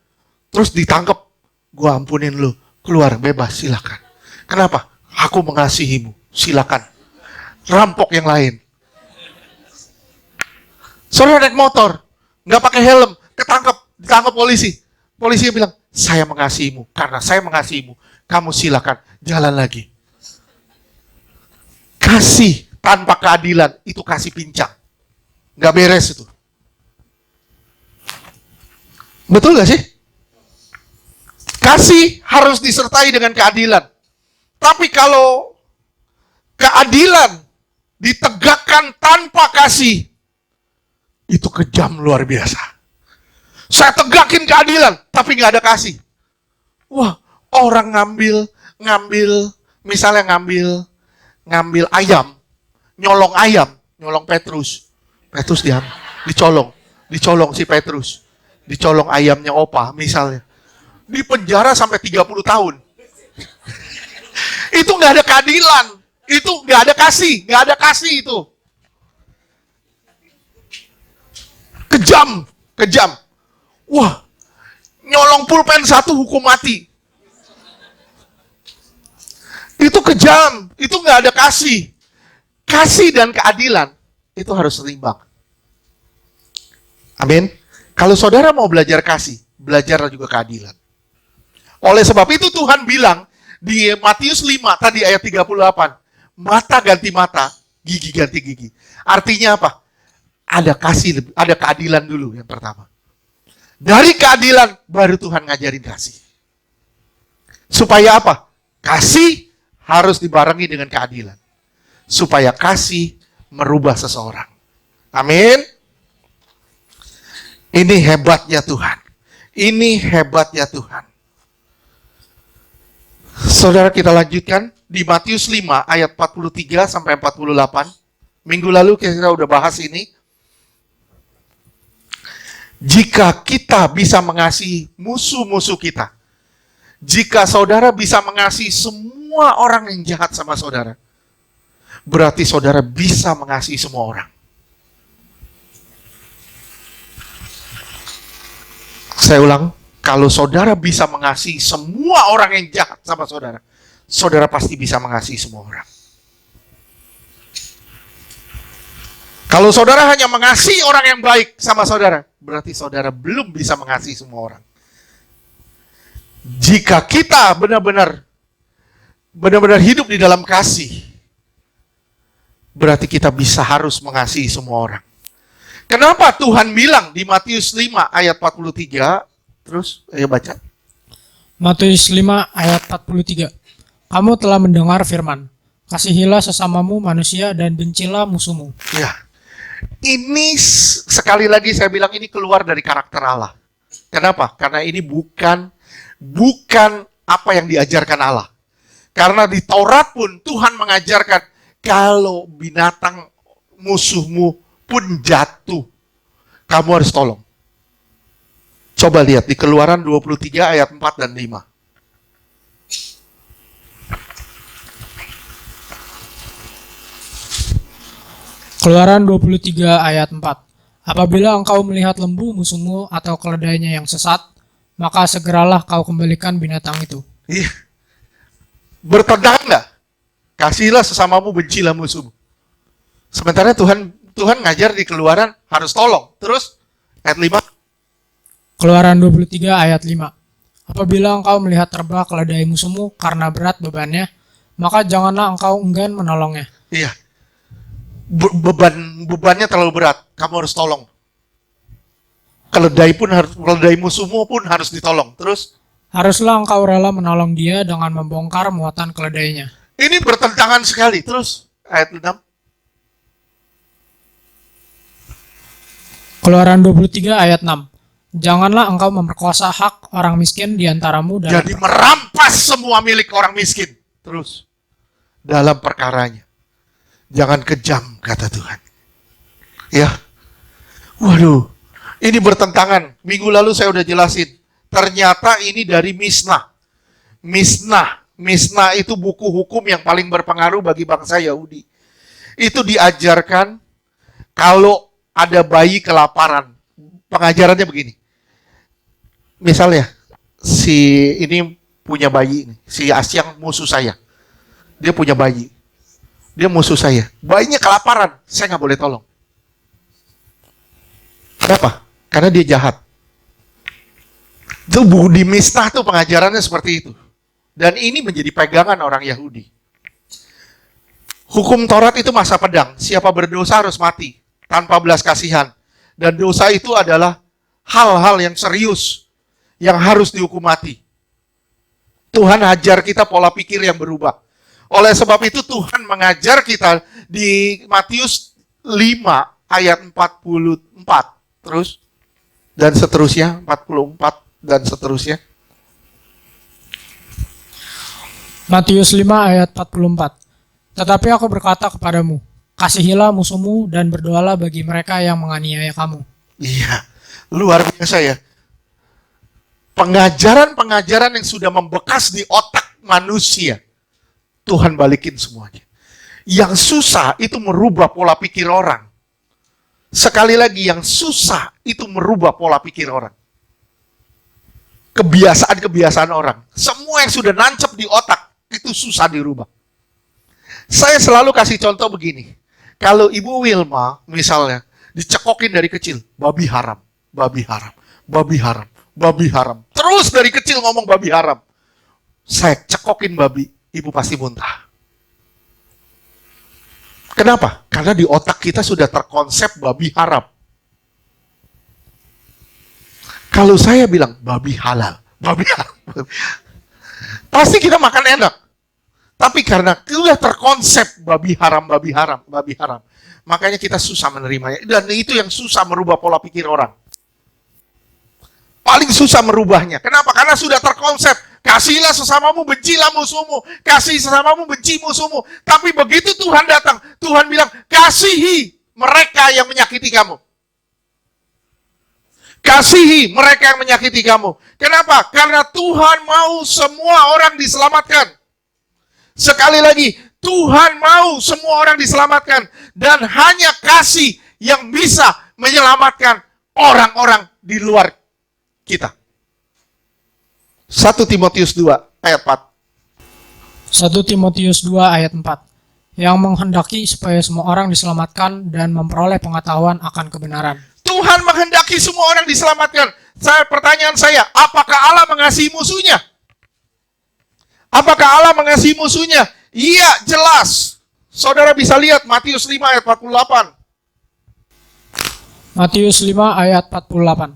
terus ditangkap. Gua ampunin lu, keluar bebas, silakan. Kenapa? Aku mengasihimu, silakan. Rampok yang lain. Saudara naik motor, nggak pakai helm, ditangkap polisi. Polisi bilang, saya mengasihimu, karena saya mengasihimu. Kamu silakan, jalan lagi. Kasih tanpa keadilan, itu kasih pincang. Nggak beres itu. Betul gak sih? Kasih harus disertai dengan keadilan. Tapi kalau keadilan ditegakkan tanpa kasih, itu kejam luar biasa. Saya tegakin keadilan, tapi nggak ada kasih. Wah, orang ngambil, misalnya ngambil ayam, nyolong Petrus dicolong si Petrus, dicolong ayamnya Opa misalnya, di penjara sampai 30 tahun. Itu nggak ada keadilan, itu nggak ada kasih itu. Kejam. Wah, nyolong pulpen 1 hukum mati. Itu kejam, itu nggak ada kasih. Kasih dan keadilan itu harus seimbang. Amin. Kalau saudara mau belajar kasih, belajarlah juga keadilan. Oleh sebab itu Tuhan bilang di Matius 5 tadi ayat 38, mata ganti mata, gigi ganti gigi. Artinya apa? Ada kasih, ada keadilan dulu yang pertama. Dari keadilan baru Tuhan ngajarin kasih. Supaya apa? Kasih harus dibarengi dengan keadilan. Supaya kasih merubah seseorang. Amin. Ini hebatnya Tuhan. Ini hebatnya Tuhan. Saudara, kita lanjutkan di Matius 5 ayat 43 sampai 48. Minggu lalu kita udah bahas ini. Jika kita bisa mengasihi musuh-musuh kita, jika saudara bisa mengasihi semua orang yang jahat sama saudara, berarti saudara bisa mengasihi semua orang. Saya ulang, kalau saudara bisa mengasihi semua orang yang jahat sama saudara, saudara pasti bisa mengasihi semua orang. Kalau saudara hanya mengasihi orang yang baik sama saudara, berarti saudara belum bisa mengasihi semua orang. Jika kita benar-benar hidup di dalam kasih, berarti kita bisa harus mengasihi semua orang. Kenapa Tuhan bilang di Matius 5 ayat 43? Terus, ayo baca. Matius 5 ayat 43. Kamu telah mendengar firman, kasihilah sesamamu manusia dan bencilah musuhmu. Ya. Ini sekali lagi saya bilang ini keluar dari karakter Allah. Kenapa? Karena ini bukan apa yang diajarkan Allah. Karena di Taurat pun Tuhan mengajarkan kalau binatang musuhmu pun jatuh, kamu harus tolong. Coba lihat di Keluaran 23 ayat 4 dan 5. Keluaran 23 ayat 4. Apabila engkau melihat lembu musuhmu atau keledainya yang sesat, maka segeralah kau kembalikan binatang itu. Iya. Bertentangan nggak? Kasihilah sesamamu, bencilah musuhmu. Sementara Tuhan ngajar di Keluaran harus tolong. Terus ayat 5. Keluaran 23 ayat 5. Apabila engkau melihat terbah keledai musuhmu karena berat bebannya, maka janganlah engkau enggan menolongnya. Iya. Bebannya terlalu berat, kamu harus tolong. Keledai musuhmu pun harus ditolong. Terus haruslah engkau rela menolong dia dengan membongkar muatan keledainya. ini bertentangan sekali. Terus ayat 6. Keluaran 23 ayat 6. Janganlah engkau memperkosa hak orang miskin di antaramu dalam Jadi merampas semua milik orang miskin. Terus dalam perkaranya. Jangan kejam, kata Tuhan. Ya. Waduh, ini bertentangan. Minggu lalu saya udah jelasin. Ternyata ini dari Misnah. Misnah itu buku hukum yang paling berpengaruh bagi bangsa Yahudi. Itu diajarkan kalau ada bayi kelaparan. Pengajarannya begini. Misalnya, si ini punya bayi, si Asyang musuh saya. Dia punya bayi. Dia musuh saya. Bayinya kelaparan, saya nggak boleh tolong. Kenapa? Karena dia jahat. Itu di Misnah tuh pengajarannya seperti itu. Dan ini menjadi pegangan orang Yahudi. Hukum Taurat itu masa pedang. Siapa berdosa harus mati. Tanpa belas kasihan. Dan dosa itu adalah hal-hal yang serius. Yang harus dihukum mati. Tuhan ajar kita pola pikir yang berubah. Oleh sebab itu Tuhan mengajar kita di Matius 5 ayat 44. Terus. Dan seterusnya. 44 dan seterusnya. Matius 5 ayat 44. Tetapi aku berkata kepadamu, kasihilah musuhmu dan berdoalah bagi mereka yang menganiaya kamu. Iya, luar biasa ya. Pengajaran-pengajaran yang sudah membekas di otak manusia, Tuhan balikin semuanya. Yang susah itu merubah pola pikir orang. Sekali lagi, yang susah itu merubah pola pikir orang. Kebiasaan-kebiasaan orang. Semua yang sudah nancep di otak, itu susah dirubah. Saya selalu kasih contoh begini. Kalau Ibu Wilma, misalnya, dicekokin dari kecil, babi haram, babi haram, babi haram, babi haram. Terus dari kecil ngomong babi haram. Saya cekokin babi, Ibu pasti muntah. Kenapa? Karena di otak kita sudah terkonsep babi haram. Kalau saya bilang babi halal, babi halal, pasti kita makan enak. Tapi karena sudah terkonsep babi haram, babi haram, babi haram, makanya kita susah menerimanya. Dan itu yang susah merubah pola pikir orang. Paling susah merubahnya. Kenapa? Karena sudah terkonsep. Kasihilah sesamamu, bencilah musuhmu. Kasih sesamamu, benci musuhmu. Tapi begitu Tuhan datang, Tuhan bilang, kasihi mereka yang menyakiti kamu. Kasihi mereka yang menyakiti kamu. Kenapa? Karena Tuhan mau semua orang diselamatkan. Sekali lagi, Tuhan mau semua orang diselamatkan. Dan hanya kasih yang bisa menyelamatkan orang-orang di luar kita. 1 Timotius 2 ayat 4. 1 Timotius 2 ayat 4. Yang menghendaki supaya semua orang diselamatkan dan memperoleh pengetahuan akan kebenaran. Tuhan menghendaki semua orang diselamatkan. Pertanyaan saya, apakah Allah mengasihi musuhnya? Apakah Allah mengasihi musuhnya? Iya, jelas. Saudara bisa lihat Matius 5 ayat 48. Matius 5 ayat 48.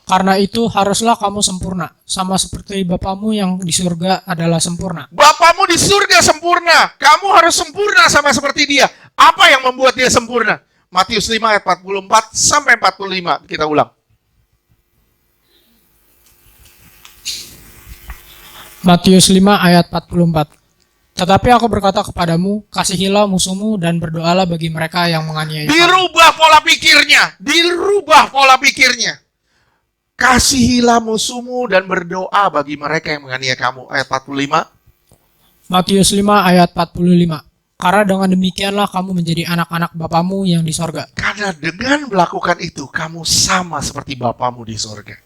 Karena itu haruslah kamu sempurna, sama seperti Bapamu yang di surga adalah sempurna. Bapamu di surga sempurna. Kamu harus sempurna sama seperti dia. Apa yang membuat dia sempurna? Matius 5 ayat 44 sampai 45. Kita ulang. Matius 5 ayat 44. Tetapi aku berkata kepadamu, kasihilah musuhmu dan berdoalah bagi mereka yang menganiaya kamu. Dirubah pola pikirnya. Dirubah pola pikirnya. Kasihilah musuhmu dan berdoa bagi mereka yang menganiaya kamu. Ayat 45. Matius 5 ayat 45. Karena dengan demikianlah kamu menjadi anak-anak Bapamu yang di sorga. Karena dengan melakukan itu, kamu sama seperti Bapamu di sorga.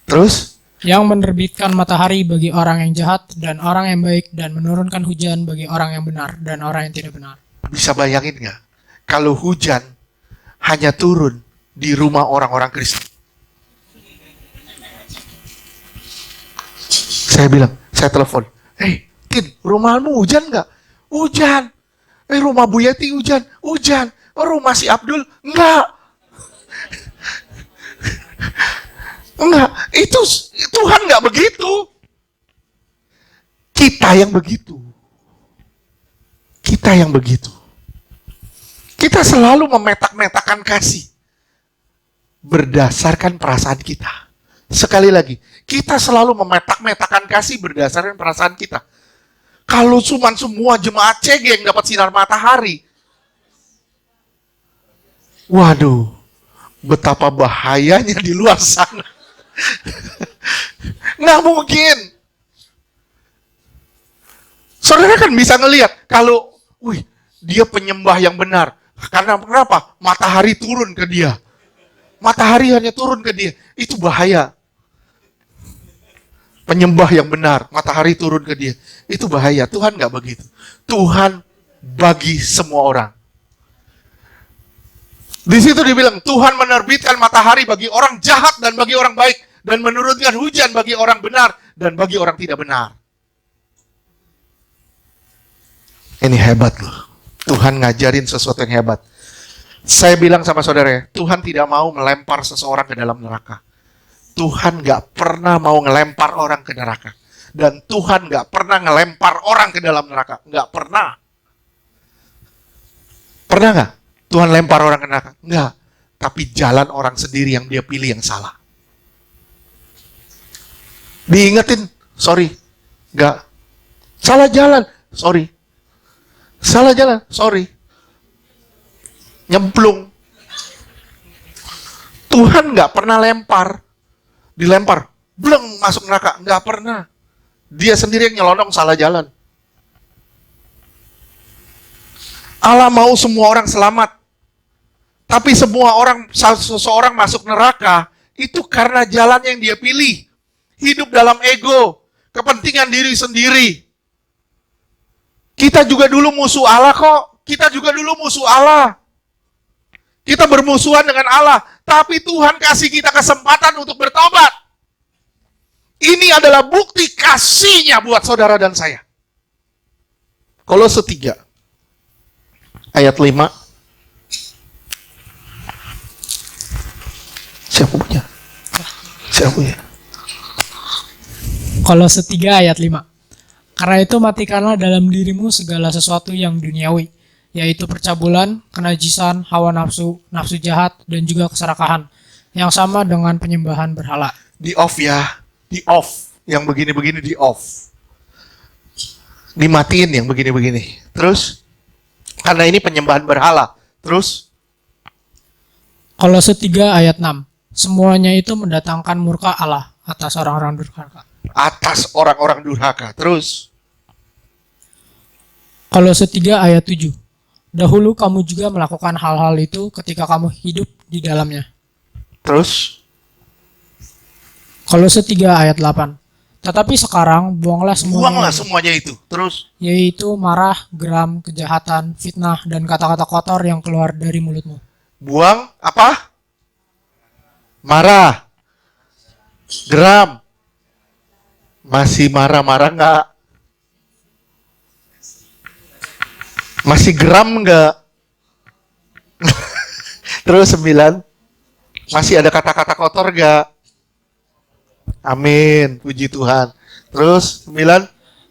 Terus? Yang menerbitkan matahari bagi orang yang jahat dan orang yang baik, dan menurunkan hujan bagi orang yang benar dan orang yang tidak benar. Bisa bayangin nggak? Kalau hujan hanya turun di rumah orang-orang Kristen. Saya bilang, saya telepon. Hey, Tin, rumahmu hujan nggak? Hujan. Rumah Bu Yeti hujan. Hujan. Rumah si Abdul enggak. Enggak. Itu Tuhan enggak begitu. Kita yang begitu. Kita yang begitu. Kita selalu memetak-metakan kasih berdasarkan perasaan kita. Sekali lagi, kita selalu memetak-metakan kasih berdasarkan perasaan kita. Kalau cuma semua jemaat CG yang dapat sinar matahari, waduh, Betapa bahayanya di luar sana. Nggak mungkin. Saudara kan bisa ngelihat kalau, wih, dia penyembah yang benar. Karena kenapa? Matahari turun ke dia. Matahari hanya turun ke dia. Itu bahaya. Penyembah yang benar, matahari turun ke dia. Itu bahaya. Tuhan nggak begitu. Tuhan bagi semua orang. Di situ dibilang, Tuhan menerbitkan matahari bagi orang jahat dan bagi orang baik. Dan menurunkan hujan bagi orang benar dan bagi orang tidak benar. Ini hebat loh. Tuhan ngajarin sesuatu yang hebat. Saya bilang sama saudara, Tuhan tidak mau melempar seseorang ke dalam neraka. Tuhan gak pernah mau ngelempar orang ke neraka. Dan Tuhan gak pernah ngelempar orang ke dalam neraka. Gak pernah. Pernah gak Tuhan lempar orang ke neraka? Enggak. Tapi jalan orang sendiri yang dia pilih yang salah. Diingetin, sorry. Enggak. Salah jalan, sorry. Salah jalan, sorry. Nyemplung. Tuhan gak pernah lempar. Dilempar, bleng, masuk neraka. Nggak pernah. Dia sendiri yang nyelonong salah jalan. Allah mau semua orang selamat. Tapi seseorang masuk neraka, itu karena jalan yang dia pilih. Hidup dalam ego, kepentingan diri sendiri. Kita juga dulu musuh Allah kok. Kita juga dulu musuh Allah. Kita bermusuhan dengan Allah, tapi Tuhan kasih kita kesempatan untuk bertobat. Ini adalah bukti kasih-Nya buat saudara dan saya. Kolose 3 ayat 5. Siapa punya? Siapa punya? Kolose 3 ayat 5. Karena itu matikanlah dalam dirimu segala sesuatu yang duniawi, yaitu percabulan, kenajisan, hawa nafsu, nafsu jahat, dan juga keserakahan, yang sama dengan penyembahan berhala. Di off ya, di off. Yang begini-begini di off. Dimatiin yang begini-begini. Terus, karena ini penyembahan berhala. Terus, Kolose 3 ayat 6. Semuanya itu mendatangkan murka Allah atas orang-orang durhaka. atas orang-orang durhaka. Terus, Kolose 3 ayat 7. Dahulu kamu juga melakukan hal-hal itu ketika kamu hidup di dalamnya. terus, Kolose 3 ayat 8. Tetapi sekarang buanglah semuanya itu. Terus, yaitu marah, geram, kejahatan, fitnah, dan kata-kata kotor yang keluar dari mulutmu. buang apa? Marah, geram. Masih marah-marah nggak? Masih geram nggak? Terus 9. Masih ada kata-kata kotor nggak? Amin, puji Tuhan. Terus 9.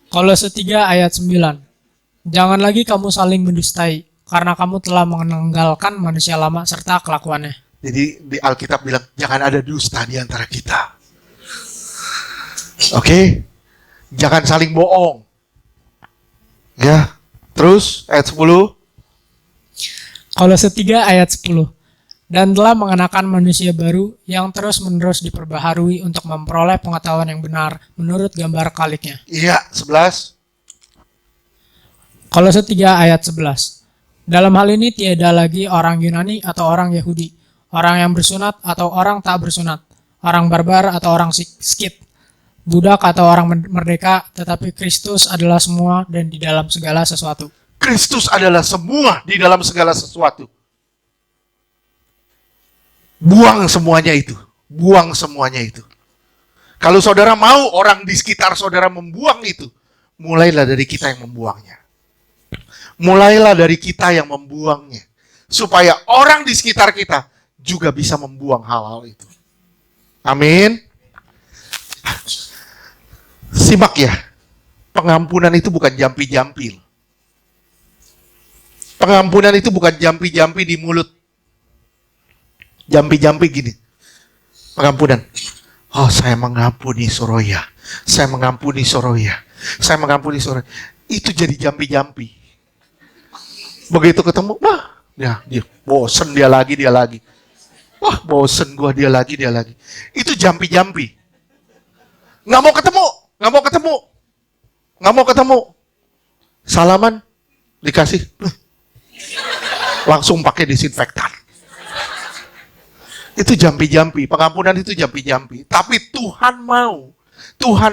Kolose 3 ayat 9. Jangan lagi kamu saling mendustai, karena kamu telah menanggalkan manusia lama serta kelakuannya. Jadi di Alkitab bilang jangan ada dusta di antara kita. Oke? Jangan saling bohong. Ya. Terus ayat 10. Kolose 3 ayat 10. Dan telah mengenakan manusia baru yang terus-menerus diperbaharui untuk memperoleh pengetahuan yang benar menurut gambar kaliknya. Iya, 11. Kolose 3 ayat 11. Dalam hal ini tiada lagi orang Yunani atau orang Yahudi, orang yang bersunat atau orang tak bersunat, orang barbar atau orang Skit, budak atau orang merdeka, tetapi Kristus adalah semua dan di dalam segala sesuatu. Kristus adalah semua di dalam segala sesuatu. Buang semuanya itu. Buang semuanya itu. Kalau saudara mau orang di sekitar saudara membuang itu, mulailah dari kita yang membuangnya. Mulailah dari kita yang membuangnya. Supaya orang di sekitar kita juga bisa membuang hal-hal itu. Amin. Simak ya. Pengampunan itu bukan jampi-jampil. Pengampunan itu bukan jampi-jampi di mulut. Jampi-jampi gini. Pengampunan. Oh, saya mengampuni Soroya. Saya mengampuni Soroya. Saya mengampuni Soroya. Itu jadi jampi-jampi. Begitu ketemu, dia bosen dia lagi. Wah, bosen gua, dia lagi. Itu jampi-jampi. Nggak mau ketemu. Salaman, dikasih. Langsung pakai disinfektan. Itu jampi-jampi, pengampunan itu jampi-jampi. Tapi Tuhan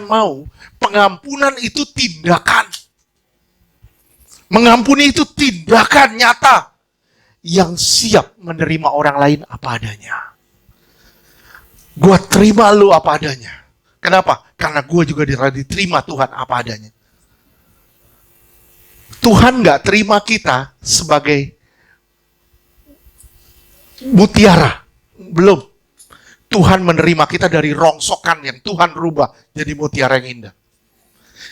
mau pengampunan itu tindakan. Mengampuni itu tindakan nyata yang siap menerima orang lain apa adanya. Gua terima lu apa adanya. Kenapa? Karena gua juga diterima Tuhan apa adanya. Tuhan nggak terima kita sebagai mutiara. Belum. Tuhan menerima kita dari rongsokan yang Tuhan rubah jadi mutiara yang indah.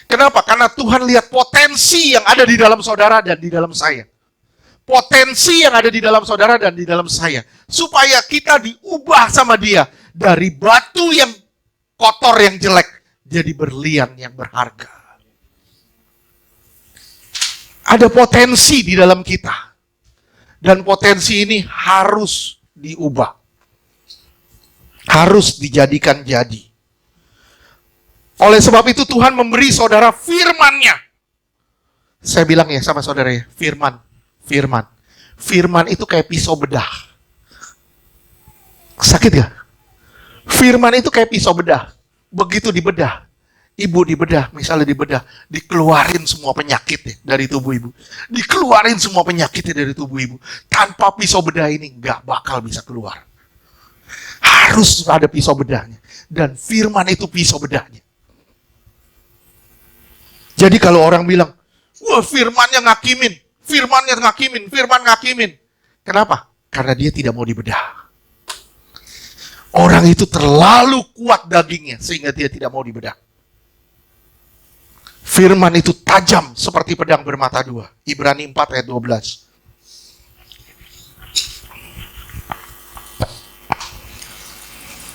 Kenapa? Karena Tuhan lihat potensi yang ada di dalam saudara dan di dalam saya. Potensi yang ada di dalam saudara dan di dalam saya. Supaya kita diubah sama Dia. Dari batu yang kotor yang jelek jadi berlian yang berharga. Ada potensi di dalam kita. Dan potensi ini harus diubah. Harus dijadikan jadi. Oleh sebab itu Tuhan memberi saudara firman-Nya. Saya bilang ya sama saudara ya, firman. Firman itu kayak pisau bedah. Sakit gak? Firman itu kayak pisau bedah. Begitu dibedah, ibu misalnya dibedah, dikeluarin semua penyakitnya dari tubuh ibu. Dikeluarin semua penyakitnya dari tubuh ibu. Tanpa pisau bedah ini gak bakal bisa keluar. Harus ada pisau bedahnya. Dan firman itu pisau bedahnya. Jadi kalau orang bilang, wah firman ngakimin. Kenapa? Karena dia tidak mau dibedah. Orang itu terlalu kuat dagingnya sehingga dia tidak mau dibedah. Firman itu tajam seperti pedang bermata dua. Ibrani 4 ayat 12.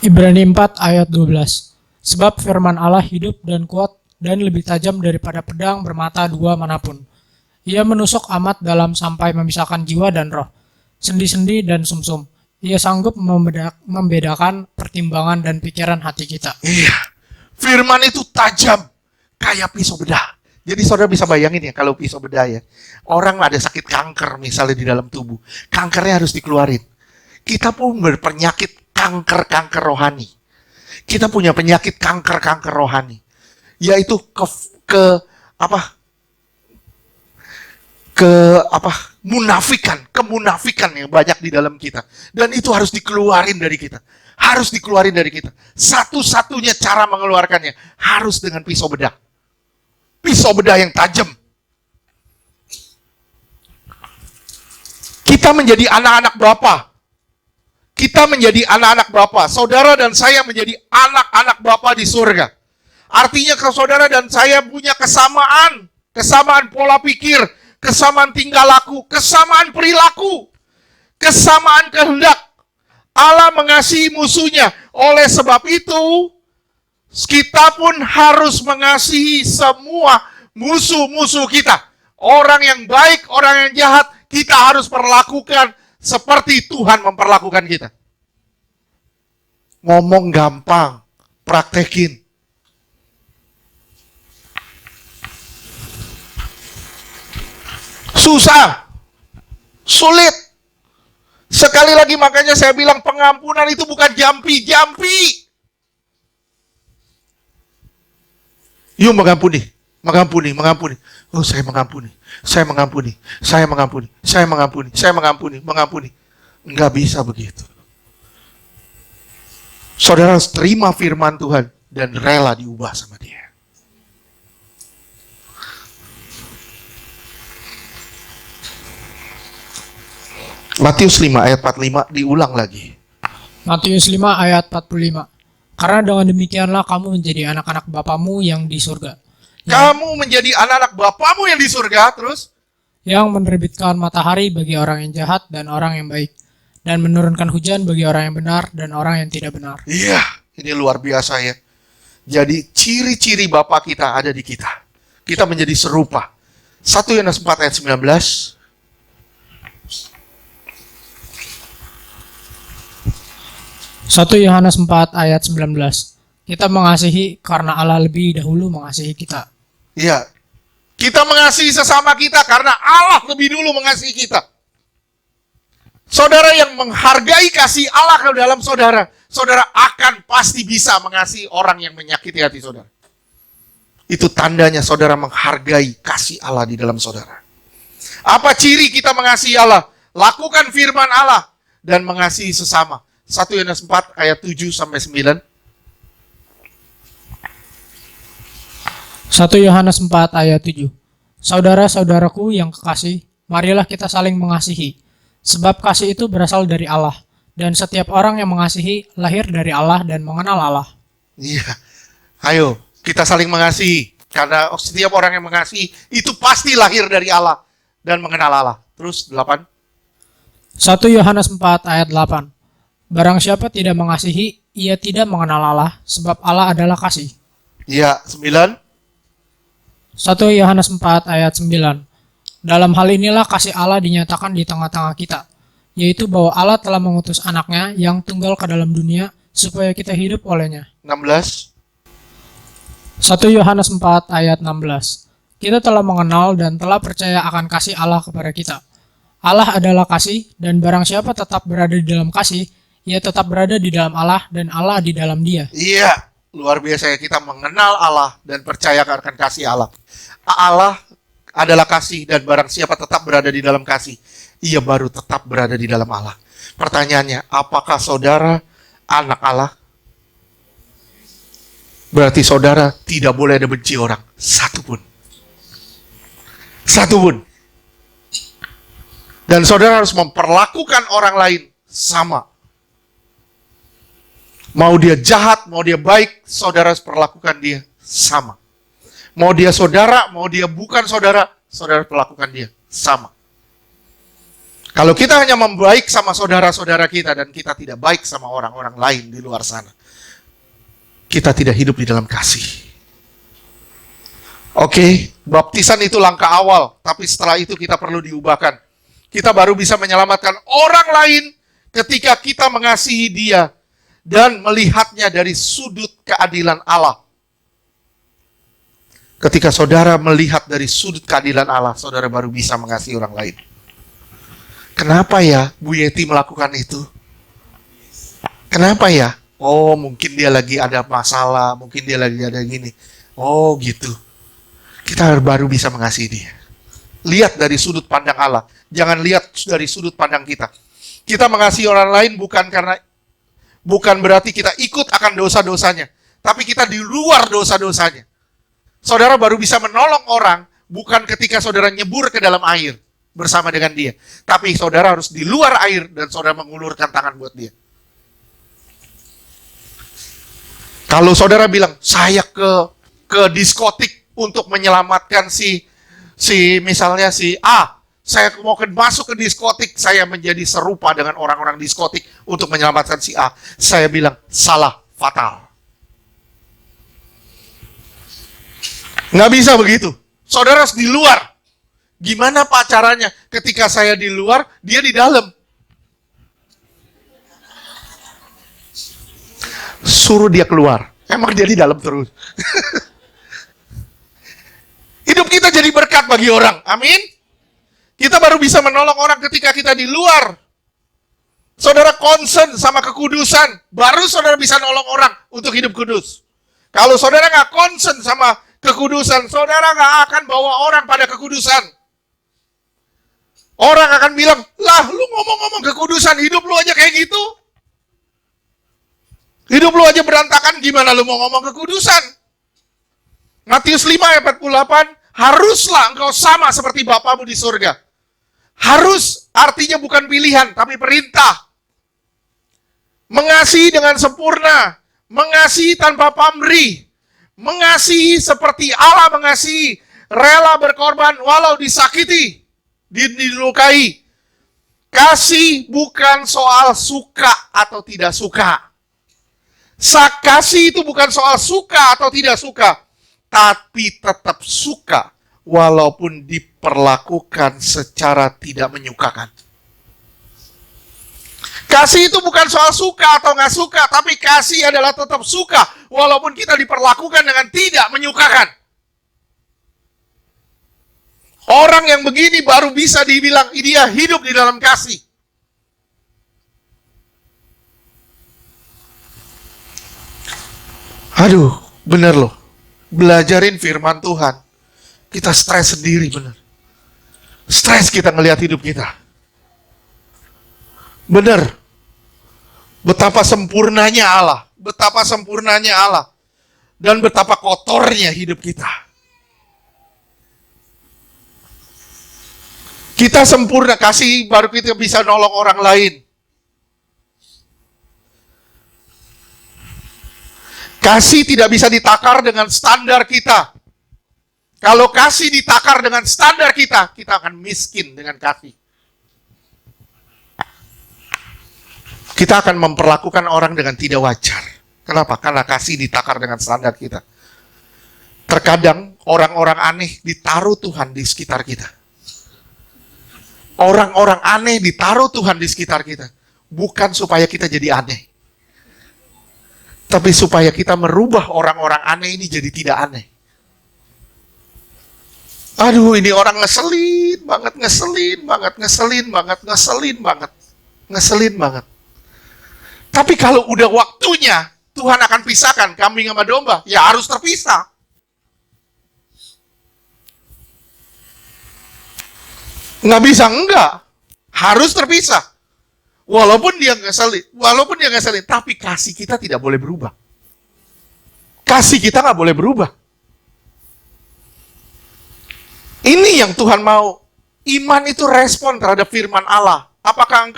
Ibrani 4 ayat 12. Sebab firman Allah hidup dan kuat dan lebih tajam daripada pedang bermata dua manapun. Ia menusuk amat dalam sampai memisahkan jiwa dan roh, sendi-sendi dan sumsum. Ia sanggup membedakan pertimbangan dan pikiran hati kita. Iya, firman itu tajam kayak pisau bedah. Jadi saudara bisa bayangin ya kalau pisau bedah ya. Orang ada sakit kanker misalnya di dalam tubuh. Kankernya harus dikeluarin. Kita pun berpenyakit kanker rohani. Kita punya penyakit kanker rohani. Yaitu kemunafikan yang banyak di dalam kita. Dan itu harus dikeluarin dari kita. Satu-satunya cara mengeluarkannya harus dengan pisau bedah. Pisau bedah yang tajam. Kita menjadi anak-anak Bapa. Saudara dan saya menjadi anak-anak Bapa di surga. Artinya kalau saudara dan saya punya kesamaan pola pikir, kesamaan tingkah laku, kesamaan perilaku, kesamaan kehendak. Allah mengasihi musuhnya. Oleh sebab itu, kita pun harus mengasihi semua musuh-musuh kita. Orang yang baik, orang yang jahat, kita harus perlakukan seperti Tuhan memperlakukan kita. Ngomong gampang, praktekin. Susah, sulit. Sekali lagi makanya saya bilang pengampunan itu bukan jampi-jampi. Yuk mengampuni. Oh, saya mengampuni. Enggak bisa begitu. Saudara harus terima firman Tuhan dan rela diubah sama Dia. Matius 5 ayat 45 diulang lagi. Matius 5 ayat 45. Karena dengan demikianlah kamu menjadi anak-anak Bapamu yang di surga. Kamu menjadi anak-anak Bapamu yang di surga, terus? Yang menerbitkan matahari bagi orang yang jahat dan orang yang baik. Dan menurunkan hujan bagi orang yang benar dan orang yang tidak benar. Iya, ini luar biasa ya. Jadi ciri-ciri Bapa kita ada di kita. Kita menjadi serupa. 1 Yohanes 4 ayat 19. 1 Yohanes 4 ayat 19. Kita mengasihi karena Allah lebih dahulu mengasihi kita. Ya, kita mengasihi sesama kita karena Allah lebih dulu mengasihi kita. Saudara yang menghargai kasih Allah ke dalam saudara, saudara akan pasti bisa mengasihi orang yang menyakiti hati saudara. Itu tandanya saudara menghargai kasih Allah di dalam saudara. Apa ciri kita mengasihi Allah? Lakukan firman Allah dan mengasihi sesama. 1 Yohanes 4 ayat 7 sampai 9. 1 Yohanes 4 ayat 7. Saudara-saudaraku yang kekasih, marilah kita saling mengasihi. Sebab kasih itu berasal dari Allah. Dan setiap orang yang mengasihi lahir dari Allah dan mengenal Allah. Iya, ayo kita saling mengasihi. Karena setiap orang yang mengasihi itu pasti lahir dari Allah dan mengenal Allah. Terus 8. 1 Yohanes 4 ayat 8. Barang siapa tidak mengasihi, ia tidak mengenal Allah, sebab Allah adalah kasih. Iya, 9. 1 Yohanes 4 ayat 9. Dalam hal inilah kasih Allah dinyatakan di tengah-tengah kita, yaitu bahwa Allah telah mengutus anaknya yang tunggal ke dalam dunia, supaya kita hidup olehnya. 16. 1 Yohanes 4 ayat 16. Kita telah mengenal dan telah percaya akan kasih Allah kepada kita. Allah adalah kasih, dan barang siapa tetap berada di dalam kasih, ia tetap berada di dalam Allah dan Allah di dalam dia. Iya, luar biasa ya kita mengenal Allah dan percaya akan kasih Allah. Allah adalah kasih dan barang siapa tetap berada di dalam kasih, ia baru tetap berada di dalam Allah. Pertanyaannya, apakah saudara anak Allah? Berarti saudara tidak boleh ada benci orang, satupun. Satupun. Dan saudara harus memperlakukan orang lain sama. Mau dia jahat, mau dia baik, saudara harus perlakukan dia sama. Mau dia saudara, mau dia bukan saudara, saudara perlakukan dia sama. Kalau kita hanya membaik sama saudara-saudara kita dan kita tidak baik sama orang-orang lain di luar sana, kita tidak hidup di dalam kasih. Oke, baptisan itu langkah awal, tapi setelah itu kita perlu diubahkan. Kita baru bisa menyelamatkan orang lain ketika kita mengasihi dia dan melihatnya dari sudut keadilan Allah. Ketika saudara melihat dari sudut keadilan Allah, saudara baru bisa mengasihi orang lain. Kenapa ya Bu Yeti melakukan itu? Kenapa ya? Oh, mungkin dia lagi ada masalah, mungkin dia lagi ada gini. Oh, gitu. Kita baru bisa mengasihi dia. Lihat dari sudut pandang Allah. Jangan lihat dari sudut pandang kita. Kita mengasihi orang lain bukan berarti kita ikut akan dosa-dosanya, tapi kita di luar dosa-dosanya. Saudara baru bisa menolong orang bukan ketika saudara nyebur ke dalam air bersama dengan dia, tapi saudara harus di luar air dan saudara mengulurkan tangan buat dia. Kalau saudara bilang, saya ke diskotik untuk menyelamatkan misalnya si A, saya mau masuk ke diskotik, saya menjadi serupa dengan orang-orang diskotik untuk menyelamatkan si A. Saya bilang, salah, fatal. Nggak bisa begitu. Saudara harus di luar. Gimana Pak caranya? Ketika saya di luar, dia di dalam. Suruh dia keluar. Emang dia di dalam terus. Hidup kita jadi berkat bagi orang. Amin. Kita baru bisa menolong orang ketika kita di luar. Saudara concern sama kekudusan, baru saudara bisa nolong orang untuk hidup kudus. Kalau saudara nggak concern sama kekudusan, saudara nggak akan bawa orang pada kekudusan. Orang akan bilang, lah lu ngomong-ngomong kekudusan, hidup lu aja kayak gitu. Hidup lu aja berantakan, gimana lu mau ngomong kekudusan? Matius 5 ayat 48, haruslah engkau sama seperti Bapamu di surga. Harus artinya bukan pilihan, tapi perintah. Mengasihi dengan sempurna, mengasihi tanpa pamrih, mengasihi seperti Allah mengasihi, rela berkorban walau disakiti, dilukai. Kasih bukan soal suka atau tidak suka. Kasih itu bukan soal suka atau tidak suka, tapi tetap suka walaupun diperlakukan secara tidak menyukakan. Kasih itu bukan soal suka atau nggak suka, tapi kasih adalah tetap suka, walaupun kita diperlakukan dengan tidak menyukakan. Orang yang begini baru bisa dibilang dia hidup di dalam kasih. Aduh, bener loh. Belajarin firman Tuhan. Kita stres sendiri, bener. Stres kita ngelihat hidup kita. Bener. Betapa sempurnanya Allah. Betapa sempurnanya Allah. Dan betapa kotornya hidup kita. Kita sempurna, kasih baru kita bisa nolong orang lain. Kasih tidak bisa ditakar dengan standar kita. Kalau kasih ditakar dengan standar kita akan miskin dengan kasih. Kita akan memperlakukan orang dengan tidak wajar. Kenapa? Karena kasih ditakar dengan standar kita. Terkadang orang-orang aneh ditaruh Tuhan di sekitar kita. Orang-orang aneh ditaruh Tuhan di sekitar kita. Bukan supaya kita jadi aneh. Tapi supaya kita merubah orang-orang aneh ini jadi tidak aneh. Aduh, ini orang ngeselin banget. Tapi kalau udah waktunya, Tuhan akan pisahkan kambing sama domba. Ya harus terpisah. Nggak bisa, enggak. Harus terpisah. Walaupun dia ngeselin, tapi kasih kita tidak boleh berubah. Kasih kita nggak boleh berubah. Ini yang Tuhan mau. Iman itu respon terhadap firman Allah. Apakah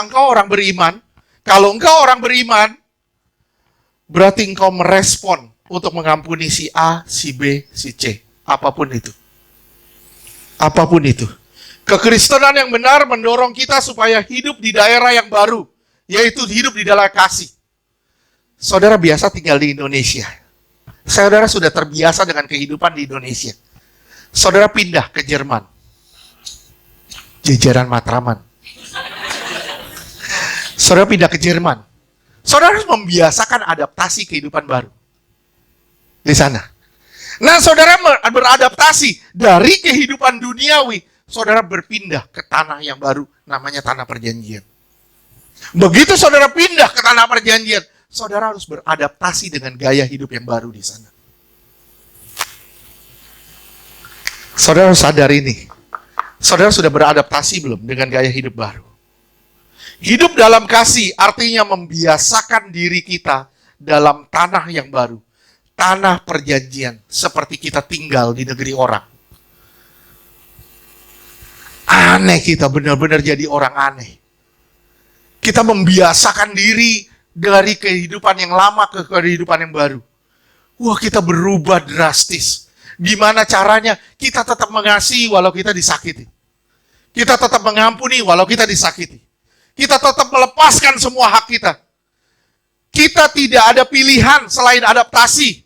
engkau orang beriman? Kalau engkau orang beriman, berarti engkau merespon untuk mengampuni si A, si B, si C. Apapun itu. Apapun itu. Kekristenan yang benar mendorong kita supaya hidup di daerah yang baru, yaitu hidup di dalam kasih. Saudara biasa tinggal di Indonesia. Saudara sudah terbiasa dengan kehidupan di Indonesia. Saudara pindah ke Jerman. Jajaran Matraman. Saudara pindah ke Jerman. Saudara harus membiasakan adaptasi kehidupan baru. Di sana. Nah, saudara beradaptasi dari kehidupan duniawi. Saudara berpindah ke tanah yang baru, namanya tanah perjanjian. Begitu saudara pindah ke tanah perjanjian, saudara harus beradaptasi dengan gaya hidup yang baru di sana. Saudara harus sadar ini. Saudara sudah beradaptasi belum dengan gaya hidup baru? Hidup dalam kasih artinya membiasakan diri kita dalam tanah yang baru. Tanah perjanjian, seperti kita tinggal di negeri orang. Aneh kita, benar-benar jadi orang aneh. Kita membiasakan diri dari kehidupan yang lama ke kehidupan yang baru. Wah, kita berubah drastis. Gimana caranya? Kita tetap mengasihi walau kita disakiti. Kita tetap mengampuni walau kita disakiti. Kita tetap melepaskan semua hak kita. Kita tidak ada pilihan selain adaptasi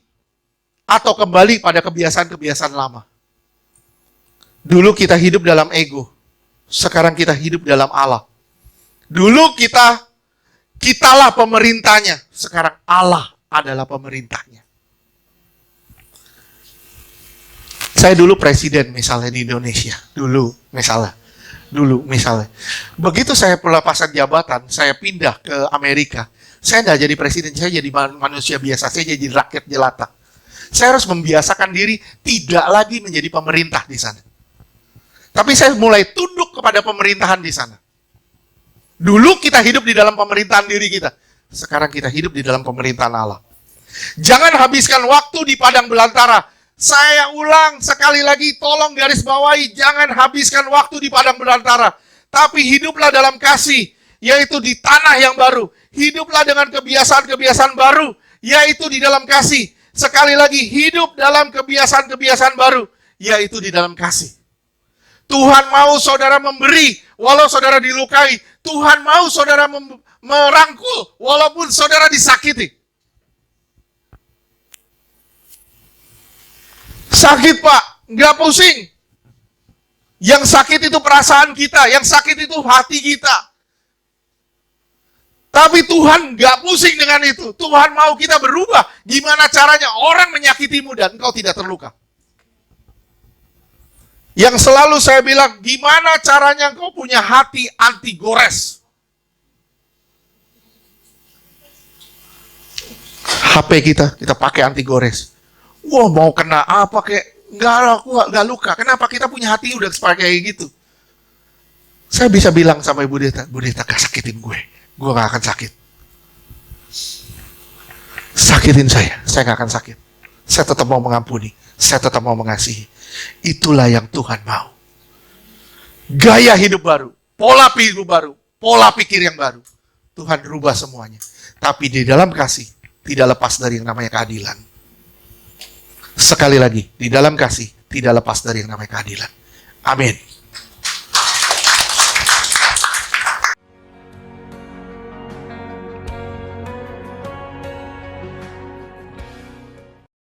atau kembali pada kebiasaan-kebiasaan lama. Dulu kita hidup dalam ego. Sekarang kita hidup dalam Allah. Dulu kitalah pemerintahnya. Sekarang Allah adalah pemerintahnya. Saya dulu presiden misalnya di Indonesia. Dulu misalnya. Begitu saya pelepasan jabatan, saya pindah ke Amerika. Saya nggak jadi presiden, saya jadi manusia biasa. Saya jadi rakyat jelata. Saya harus membiasakan diri tidak lagi menjadi pemerintah di sana. Tapi saya mulai tunduk kepada pemerintahan di sana. Dulu kita hidup di dalam pemerintahan diri kita. Sekarang kita hidup di dalam pemerintahan Allah. Jangan habiskan waktu di padang belantara. Saya ulang sekali lagi, tolong garis bawahi. Jangan habiskan waktu di padang belantara. Tapi hiduplah dalam kasih, yaitu di tanah yang baru. Hiduplah dengan kebiasaan-kebiasaan baru, yaitu di dalam kasih. Sekali lagi, hidup dalam kebiasaan-kebiasaan baru, yaitu di dalam kasih. Tuhan mau saudara memberi, walau saudara dilukai. Tuhan mau saudara merangkul, walaupun saudara disakiti. Sakit Pak, nggak pusing. Yang sakit itu perasaan kita, yang sakit itu hati kita. Tapi Tuhan nggak pusing dengan itu. Tuhan mau kita berubah. Gimana caranya orang menyakitimu dan engkau tidak terluka. Yang selalu saya bilang, gimana caranya engkau punya hati anti gores. HP kita pakai anti gores. Wah, mau kena apa kayak, enggak, aku nggak luka. Kenapa? Kita punya hati udah seperti kayak gitu. Saya bisa bilang sama Bu Deta gak sakitin gue gak akan sakit. Sakitin saya gak akan sakit. Saya tetap mau mengampuni, saya tetap mau mengasihi. Itulah yang Tuhan mau. Gaya hidup baru, pola hidup baru, pola pikir yang baru. Tuhan rubah semuanya. Tapi di dalam kasih, tidak lepas dari yang namanya keadilan. Sekali lagi, di dalam kasih, tidak lepas dari yang namanya keadilan. Amin.